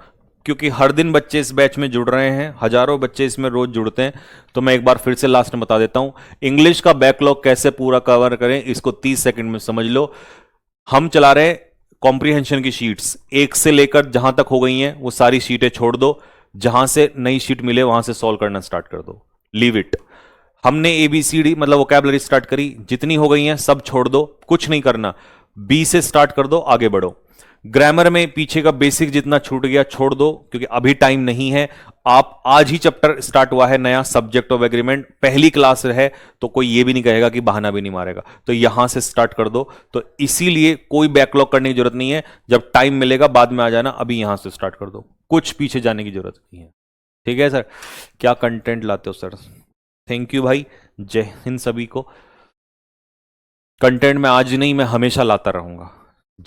क्योंकि हर दिन बच्चे इस बैच में जुड़ रहे हैं, हजारों बच्चे इसमें रोज जुड़ते हैं, तो मैं एक बार फिर से लास्ट में बता देता हूं। इंग्लिश का बैकलॉग कैसे पूरा कवर करें, इसको 30 सेकंड में समझ लो। हम चला रहे हैं कॉम्प्रिहेंशन की शीट्स, एक से लेकर जहां तक हो गई हैं वो सारी शीटें छोड़ दो, जहां से नई शीट मिले वहां से सॉल्व करना स्टार्ट कर दो, लीव इट। हमने एबीसीडी मतलब वोकैबुलरी स्टार्ट करी, जितनी हो गई हैं सब छोड़ दो, कुछ नहीं करना, बी से स्टार्ट कर दो, आगे बढ़ो। ग्रामर में पीछे का बेसिक जितना छूट गया छोड़ दो, क्योंकि अभी टाइम नहीं है। आप आज ही चैप्टर स्टार्ट हुआ है नया, सब्जेक्ट ऑफ एग्रीमेंट, पहली क्लास है, तो कोई ये भी नहीं कहेगा कि बहाना भी नहीं मारेगा, तो यहां से स्टार्ट कर दो। तो इसीलिए कोई बैकलॉग करने की जरूरत नहीं है, जब टाइम मिलेगा बाद में आ जाना, अभी यहां से स्टार्ट कर दो, कुछ पीछे जाने की जरूरत नहीं है, ठीक है सर। क्या कंटेंट लाते हो सर, थैंक यू भाई, जय हिंद सभी को। कंटेंट में आज नहीं, मैं हमेशा लाता रहूंगा,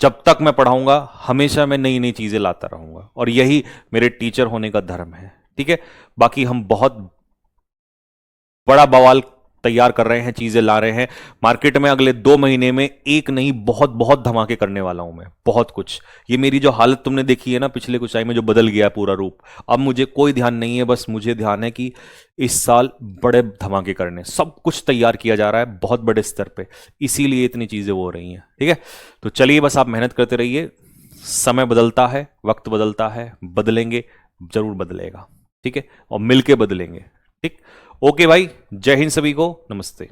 जब तक मैं पढ़ाऊंगा हमेशा मैं नई नई चीजें लाता रहूंगा, और यही मेरे टीचर होने का धर्म है, ठीक है। बाकी हम बहुत बड़ा बवाल तैयार कर रहे हैं, चीजें ला रहे हैं मार्केट में, अगले 2 महीने में एक नहीं बहुत बहुत धमाके करने वाला हूं मैं, बहुत कुछ। ये मेरी जो हालत तुमने देखी है ना पिछले कुछ टाइम में, जो बदल गया है पूरा रूप, अब मुझे कोई ध्यान नहीं है, बस मुझे ध्यान है कि इस साल बड़े धमाके करने, सब कुछ तैयार किया जा रहा है बहुत बड़े स्तर पे, इसीलिए इतनी चीजें हो रही हैं, ठीक है। तो चलिए बस आप मेहनत करते रहिए, समय बदलता है, वक्त बदलता है, बदलेंगे, जरूर बदलेगा, ठीक है, और मिलके बदलेंगे, ठीक। ओके भाई, जय हिंद सभी को, नमस्ते।